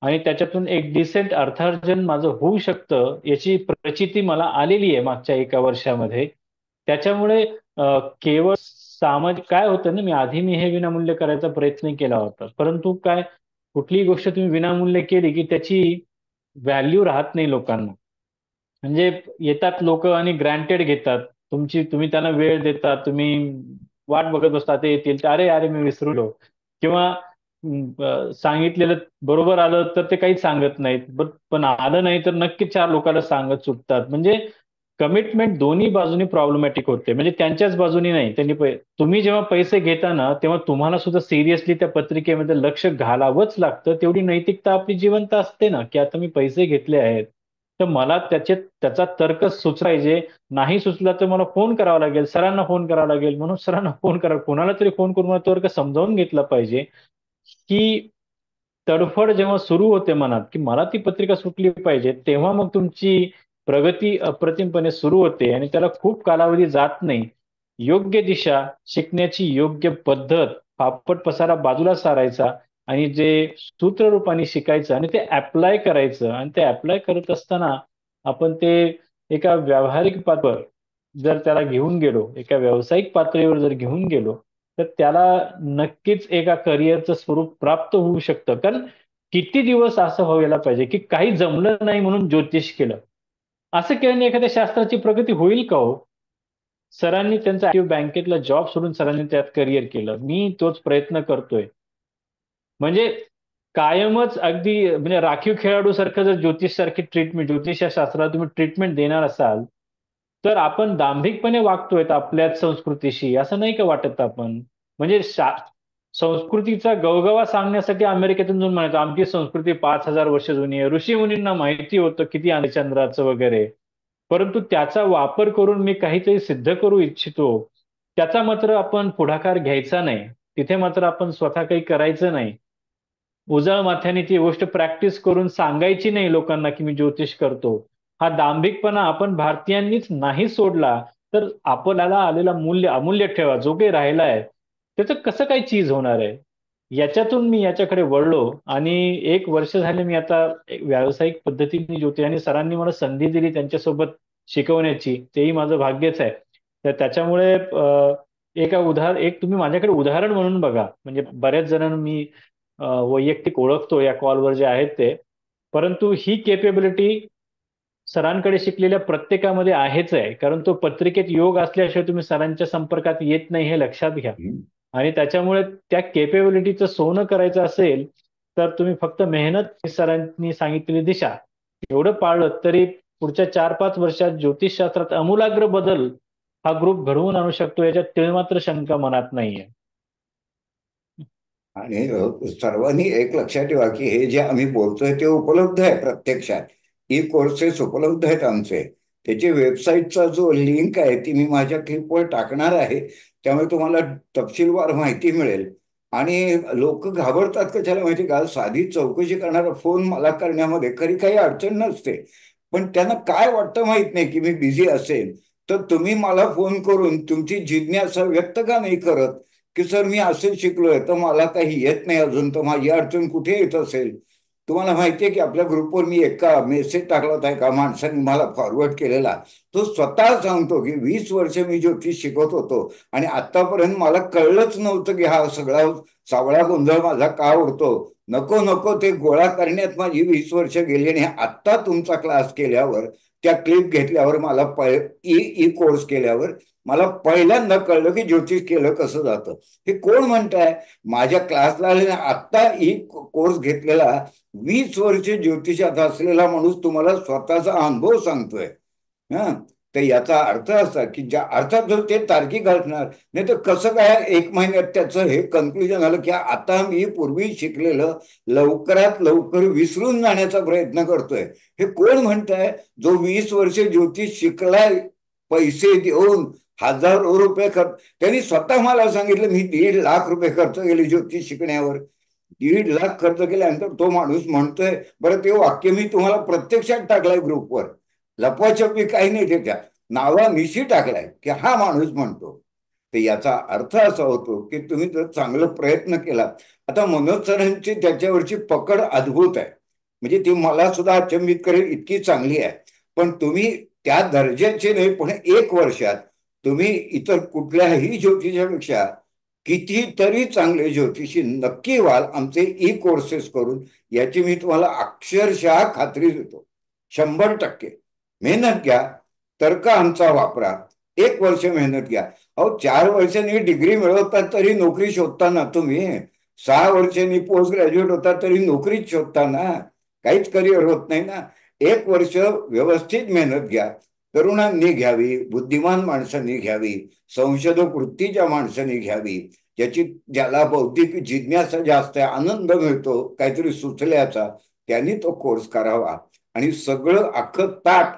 आणि त्याच्यातून एक डिसेंट अर्थार्जन माझं होऊ शकतं, याची प्रचिती मला आलेली आहे मागच्या 1 वर्षामध्ये. त्याच्यामुळे केवळ सामाजिक काय होतं ना, मी हे विनामूल्य करायचा प्रयत्न केला होता. परंतु काय कुठलीही गोष्ट तुम्ही विनामूल्य केली की त्याची व्हॅल्यू राहत नाही लोकांना. म्हणजे येतात लोक आणि ग्रँटेड घेतात तुमची, तुम्ही त्यांना वेळ देता, तुम्ही वाट बघत बसता ते येतील, अरे अरे मी विसरलो, किंवा सांगितलेलं बरोबर आलं तर ते काहीच सांगत नाहीत, पण आलं नाही तर नक्की चार लोकांना सांगत सुटतात. म्हणजे कमिटमेंट दोन्ही बाजूनी प्रॉब्लेमॅटिक होते, म्हणजे त्यांच्याच बाजूनी नाही. तुम्ही जेव्हा पैसे घेता ना तेव्हा तुम्हाला सुद्धा सिरियसली त्या पत्रिकेमध्ये लक्ष घालावंच लागतं. तेवढी नैतिकता आपली जिवंत असते ना, की आता मी पैसे घेतले आहेत तर मला त्याचा तर्क सुचायचे. नाही सुचला तर मला फोन करावा लागेल, सरांना फोन करावा लागेल, म्हणून सरांना फोन करा, कोणाला तरी फोन करून मला तर्क समजावून घेतला पाहिजे. की तडफड जेव्हा सुरू होते मनात की मला ती पत्रिका सुटली पाहिजे, तेव्हा मग तुमची प्रगती अप्रतिमपणे सुरू होते आणि त्याला खूप कालावधी जात नाही. योग्य दिशा, शिकण्याची योग्य पद्धत, फापट पसारा बाजूला सारायचा आणि जे सूत्ररूपाने शिकायचं आणि ते अप्लाय करायचं, आणि ते अप्लाय करत असताना आपण ते एका व्यावहारिक पातळीवर जर त्याला घेऊन गेलो, एका व्यावसायिक पातळीवर जर घेऊन गेलो, तर त्याला नक्कीच एका करिअरचं स्वरूप प्राप्त होऊ शकतं. कारण किती दिवस असं व्हायला पाहिजे की काही जमलं नाही म्हणून ज्योतिष केलं, असं केल्याने एखाद्या शास्त्राची प्रगती होईल का हो? सरांनी त्यांचा बँकेतला जॉब सोडून सरांनी त्यात करिअर केलं, मी तोच प्रयत्न करतोय. म्हणजे कायमच अगदी म्हणजे राखीव खेळाडू सारखं जर ज्योतिष सारखी ट्रीटमेंट, ज्योतिष या शास्त्राला तुम्ही ट्रीटमेंट देणार असाल, तर आपण दांभिकपणे वागतोय आपल्याच संस्कृतीशी, असं नाही का वाटत आपण? म्हणजे संस्कृतीचा गवगवा सांगण्यासाठी अमेरिकेतून जाऊन म्हणायचं आमची संस्कृती 5,000 वर्ष जुनी आहे. ऋषीमुनींना माहिती होतं किती चंद्राचं वगैरे. परंतु त्याचा वापर करून मी काहीतरी सिद्ध करू इच्छितो, त्याचा मात्र आपण पुढाकार घ्यायचा नाही. तिथे मात्र आपण स्वतः काही करायचं नाही. उजळ माथ्याने ती गोष्ट प्रॅक्टिस करून सांगायची नाही लोकांना की मी ज्योतिष करतो. हा दांभिकपणा आपण भारतीयांनीच नाही सोडला, तर आपल्याला आलेला अमूल्य ठेवा जो काही राहिला आहे, त्याचं कसं काय चीज होणार आहे? याच्यातून मी याच्याकडे वळलो आणि 1 वर्ष झाले मी आता एक व्यावसायिक पद्धतीने ज्योतिष, आणि सरांनी मला संधी दिली त्यांच्यासोबत शिकवण्याची, तेही माझं भाग्यच आहे. तर त्याच्यामुळे एक तुम्ही माझ्याकडे उदाहरण म्हणून बघा. म्हणजे बऱ्याच जणांना मी वैयक्तिक ओळखतो या कॉलवर जे आहेत ते. परंतु ही केपेबिलिटी सरांकडे शिकलेल्या प्रत्येकामध्ये आहेच आहे. कारण तो पत्रिकेत योग असल्याशिवाय तुम्ही सरांच्या संपर्कात येत नाही हे लक्षात घ्या. हं. आणि त्याच्यामुळे त्या केपेबिलिटीचं सोनं करायचं असेल तर तुम्ही फक्त मेहनत, सरांनी सांगितलेली दिशा एवढं पाळलं तरी पुढच्या 4-5 वर्षात ज्योतिषशास्त्रात आमूलाग्र बदल हा ग्रुप घडवून आणू शकतो, याच्यात तिळमात्र शंका मनात नाहीये. आणि सर्वांनी एक लक्षात ठेवा की हे जे आम्ही बोलतोय ते उपलब्ध आहे प्रत्यक्षात. ई कोर्सेस उपलब्ध आहेत आमचे. त्याची वेबसाईटचा जो लिंक आहे ती मी माझ्या क्लिपवर टाकणार आहे. त्यामुळे तुम्हाला तपशीलवार माहिती मिळेल. आणि लोक घाबरतात कशाला माहिती का, साधी चौकशी करणारा फोन मला करण्यामध्ये खरी काही अडचण नसते. पण त्यांना काय वाटतं माहित नाही की मी बिझी असेल. तर तुम्ही मला फोन करून तुमची जिज्ञासा व्यक्त का नाही करत, की सर मी असं शिकलोय तर मला काही येत नाही अजून, तर माझी अडचण कुठे येत असेल. तुम्हाला माहिती आहे की आपल्या ग्रुपवर मी एका मेसेज टाकला होता, एका माणसाने मला फॉरवर्ड केलेला. तो स्वतः सांगतो की 20 वर्ष मी ज्योतिष शिकवत होतो आणि आतापर्यंत मला कळलंच नव्हतं की हा सगळा सावळा गोंधळ माझा का उडतो. नको नको ते गोळा करण्यात माझी 20 वर्ष गेली आणि आत्ता तुमचा क्लास केल्यावर, त्या क्लिप घेतल्यावर मला ई ई कोर्स केल्यावर मला पहिल्यांदा कळलं की ज्योतिष केलं कसं जातं. हे कोण म्हणताय? माझ्या क्लासला आत्ता ई कोर्स घेतलेला 20 वर्ष ज्योतिषात असलेला माणूस तुम्हाला स्वतःचा अनुभव सांगतोय. हा. तर याचा अर्थ असा की ज्या अर्थात जर ते तार्किक असणार, नाही तर कसं काय 1 महिन्यात त्याचं हे कन्क्लुजन आलं की आता मी पूर्वी शिकलेलं लवकरात लवकर विसरून जाण्याचा प्रयत्न करतोय. हे कोण म्हणताय? जो 20 वर्ष ज्योतिष शिकलाय पैसे देऊन, हजारो रुपये खर्च. त्यांनी स्वतः मला सांगितलं मी 1.5 लाख रुपये खर्च केले ज्योतिष शिकण्यावर. 1.5 लाख खर्च केल्यानंतर तो माणूस म्हणतोय, बरं ते वाक्य मी तुम्हाला प्रत्यक्षात टाकलंय ग्रुपवर, लपवाछपवी काही नाही, त्याच्यात नावानिशी टाकलाय की हा माणूस म्हणतो. तर याचा अर्थ असा होतो की तुम्ही जर चांगला प्रयत्न केला. आता मनोज सरांची त्याच्यावरची पकड अद्भुत आहे. म्हणजे ती मला सुद्धा अचंबित करेल इतकी चांगली आहे. पण तुम्ही त्या दर्जाचे नाही, पण 1 वर्षात तुम्ही इतर कुठल्याही ज्योतिषापेक्षा कितीतरी चांगले ज्योतिषी नक्की व्हाल आमचे ई कोर्सेस करून, याची मी तुम्हाला अक्षरशः खात्री देतो. 100%. मेहनत घ्या, तर्क आमचा वापरा, 1 वर्ष मेहनत घ्या. अहो 4 वर्षांनी डिग्री मिळवतात तरी नोकरी शोधता ना तुम्ही, 6 वर्षांनी पोस्ट ग्रॅज्युएट होता तरी नोकरीच शोधता ना, काहीच करिअर होत नाही ना. 1 वर्ष व्यवस्थित मेहनत घ्या, तरुणांनी घ्यावी, बुद्धिमान माणसांनी घ्यावी, संशोधक वृत्तीच्या माणसांनी घ्यावी, ज्याला बौद्धिक जिज्ञासा जास्त आहे, आनंद मिळतो काहीतरी सुचल्याचा, त्यांनी तो कोर्स करावा. आणि सगळं अख्खं ताट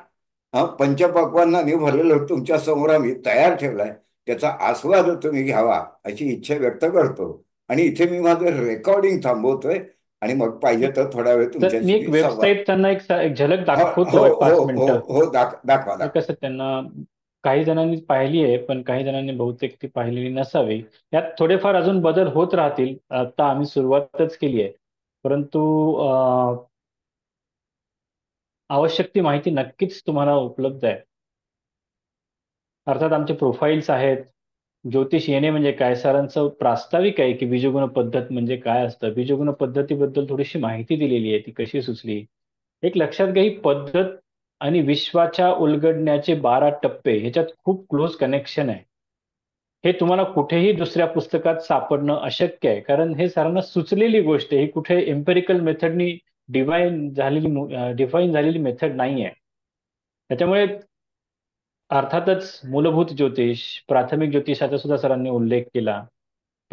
पंचपक्वांनाने भरलेलं तुमच्या समोर आम्ही तयार ठेवलाय, त्याचा आस्वाद तुम्ही घ्यावा अशी इच्छा व्यक्त करतो. आणि इथे मी माझं रेकॉर्डिंग थांबवतोय आणि मग पाहिजे तर थोडा वेळ तर मी एक तुमच्याशी संवाद. वेबसाईट त्यांना एक झलक हो हो दाखवतो, एक हो पाच हो मिनिटं हो, दाखवा हे दाखवा. कसं त्यांना काही जणांनी पाहिली आहे, पण काही जणांनी बहुतेक ती पाहिलेली नसावी. यात थोडेफार अजून बदल होत राहतील. आता आम्ही सुरुवातच केली आहे, परंतु आवश्यक ती माहिती नक्कीच तुम्हाला उपलब्ध आहे. अर्थात आमचे प्रोफाईल्स आहेत. ज्योतिष येणे म्हणजे काय, सरांचं प्रास्ताविक आहे की बीजगुण पद्धत म्हणजे काय असतं. बीजगुण पद्धतीबद्दल थोडीशी माहिती दिलेली आहे, ती कशी सुचली. एक लक्षात घ्या, ही पद्धत आणि विश्वाच्या उलगडण्याचे 12 टप्पे ह्याच्यात खूप क्लोज कनेक्शन आहे. हे तुम्हाला कुठेही दुसऱ्या पुस्तकात सापडणं अशक्य आहे, कारण हे सरांना सुचलेली गोष्ट आहे. ही कुठे एम्पिरिकल मेथडनी डिफाईन झालेली मेथड नाही आहे. त्याच्यामुळे अर्थातच मूलभूत ज्योतिष, प्राथमिक ज्योतिषाचा सुद्धा सरांनी उल्लेख केला.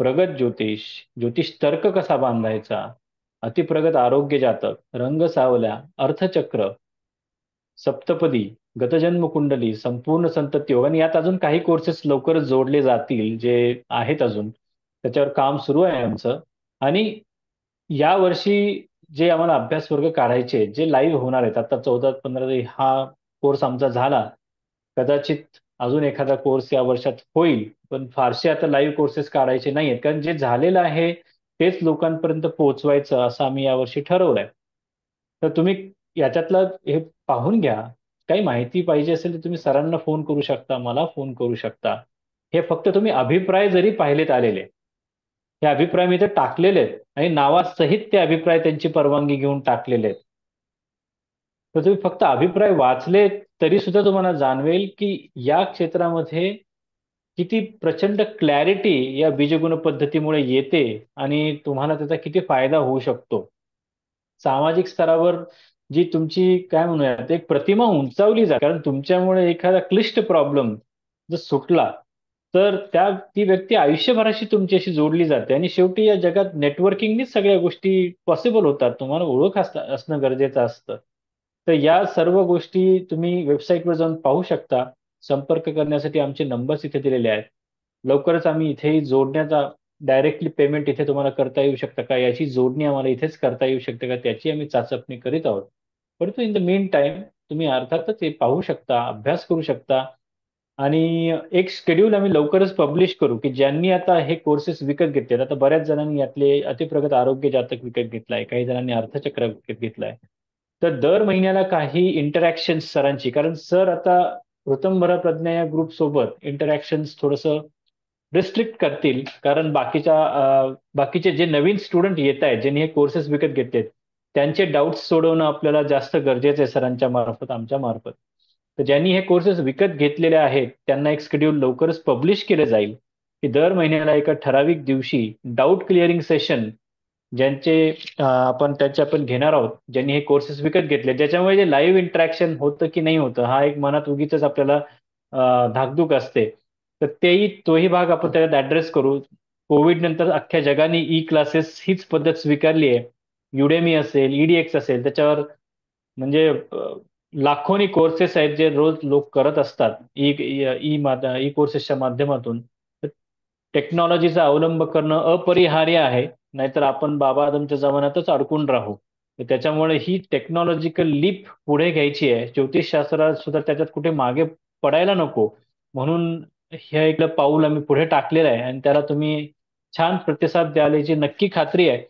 प्रगत ज्योतिष, ज्योतिष तर्क कसा बांधायचा, अतिप्रगत आरोग्य जातक, रंग सावल्या, अर्थचक्र, सप्तपदी, गतजन्म कुंडली, संपूर्ण संतती योग, आणि यात अजून काही कोर्सेस लवकरच जोडले जातील जे आहेत अजून. त्याच्यावर काम सुरू आहे आमचं. आणि या वर्षी जे आम्हाला अभ्यास वर्ग काढायचे जे लाईव्ह होणार आहेत, आता 14-15 हा कोर्स आमचा झाला. कदाचित अजून एखादा कोर्स या वर्षात होईल, पण फारसे आता लाईव्ह कोर्सेस काढायचे नाहीयेत, कारण जे झालेलं आहे तेच लोकांपर्यंत पोहोचवायचं असं आम्ही यावर्षी ठरवलंय. तर तुम्ही याच्यातलं हे पाहून घ्या. काही माहिती पाहिजे असेल तर तुम्ही सरांना फोन करू शकता, मला फोन करू शकता. हे फक्त तुम्ही अभिप्राय जरी पाहिलेत आलेले, हे अभिप्राय मी इथे टाकलेले आहेत आणि नावासहित ते अभिप्राय त्यांची परवानगी घेऊन टाकलेले आहेत. तर तुम्ही फक्त अभिप्राय वाचले तरी सुद्धा तुम्हाला जाणवेल की या क्षेत्रामध्ये किती प्रचंड क्लॅरिटी या बीजगुण पद्धतीमुळे येते आणि तुम्हाला त्याचा किती फायदा होऊ शकतो. सामाजिक स्तरावर जी तुमची काय म्हणूयात एक प्रतिमा उंचावली जाते, कारण तुमच्यामुळे एखादा क्लिष्ट प्रॉब्लेम जर सुटला तर ती व्यक्ती आयुष्यभराशी तुमच्याशी जोडली जाते आणि शेवटी या जगात नेटवर्किंगनीच सगळ्या गोष्टी पॉसिबल होतात. तुम्हाला ओळख असणं गरजेचं असतं. तर या सर्व गोष्टी तुम्ही वेबसाईटवर जाऊन पाहू शकता. संपर्क करण्यासाठी आमचे नंबर्स इथे दिलेले आहेत. लवकरच आम्ही इथेही जोडण्याचा डायरेक्टली पेमेंट इथे तुम्हाला करता येऊ शकतं का, याची जोडणी आम्हाला इथेच करता येऊ शकते का, त्याची आम्ही चाचपणी करीत आहोत. परंतु इन द मीन टाइम तुम्ही अर्थातच हे पाहू शकता, अभ्यास करू शकता. आणि एक शेड्यूल आम्ही लवकरच पब्लिश करू की ज्यांनी आता हे कोर्सेस विकत घेतलेत. आता बऱ्याच जणांनी यातले अतिप्रगत आरोग्य जातक विकत घेतलाय, काही जणांनी अर्थचक्र विकत घेतलाय. तर दर महिन्याला काही इंटरॅक्शन सरांची, कारण सर आता ऋतंभरा प्रज्ञा या ग्रुप सोबत इंटरॅक्शन थोडंसं रिस्ट्रिक्ट करतील, कारण बाकीचे जे नवीन स्टुडंट येत आहेत, ज्यांनी हे कोर्सेस विकत घेतलेत, त्यांचे डाऊट्स सोडवणं आपल्याला जास्त गरजेचं आहे सरांच्या मार्फत, आमच्या मार्फत. तर ज्यांनी हे कोर्सेस विकत घेतलेले आहेत त्यांना एक शेड्यूल लवकरच पब्लिश केलं जाईल की दर महिन्याला एका ठराविक दिवशी डाऊट क्लिअरिंग सेशन ज्यांचे आपण घेणार आहोत, ज्यांनी हे कोर्सेस विकत घेतले, ज्याच्यामुळे जे लाईव्ह इंटरॅक्शन होतं की नाही होतं हा एक मनात उगीच आपल्याला धाकधूक असते. तर तोही भाग आपण त्याच्यात ऍड्रेस करू. कोविड नंतर अख्ख्या जगाने ई क्लासेस हीच पद्धत स्वीकारली आहे. युडेमी असेल, ईडीएक्स असेल, त्याच्यावर म्हणजे लाखोनी कोर्सेस आहेत जे रोज लोक करत असतात ई ई ई कोर्सेसच्या माध्यमातून. टेक्नॉलॉजीचा अवलंब करणं अपरिहार्य आहे, नाहीतर आपण बाबा आदमच्या जमान्यातच अडकून राहू. तर त्याच्यामुळे ही टेक्नॉलॉजिकल लीप पुढे घ्यायची आहे. ज्योतिषशास्त्रात सुद्धा त्याच्यात कुठे मागे पडायला नको, म्हणून हे एक पाऊल आम्ही पुढे टाकलेलं आहे आणि त्याला तुम्ही छान प्रतिसाद द्याल याची नक्की खात्री आहे.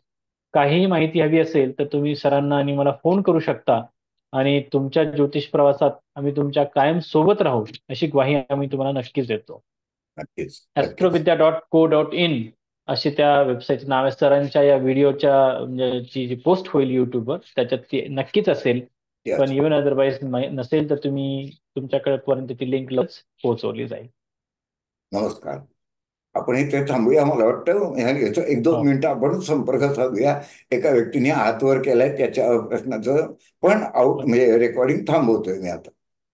काहीही माहिती हवी असेल तर तुम्ही सरांना आणि मला फोन करू शकता आणि तुमच्या ज्योतिष प्रवासात आम्ही तुमच्या कायम सोबत राहू अशी ग्वाही आम्ही तुम्हाला नक्कीच देतो. नक्कीच नक्कीच. astrovidya.co.in अशी त्या वेबसाईटचं नाव आहे. सरांच्या या व्हिडिओच्या म्हणजे जी पोस्ट होईल युट्यूबवर त्याच्यात ती नक्कीच असेल. पण याच. इव्हन अदरवाईज नसेल तर तुम्ही तुमच्याकडे पर्यंत ती लिंक पोहोचवली जाईल. नमस्कार. आपण इथे थांबूया. मला वाटतं याचं एक दोन हो, मिनिटं आपण संपर्क साधूया. एका व्यक्तीने हात वर केलाय त्याच्या प्रश्नाचं पण आउट हो. म्हणजे रेकॉर्डिंग थांबवतोय मी आता.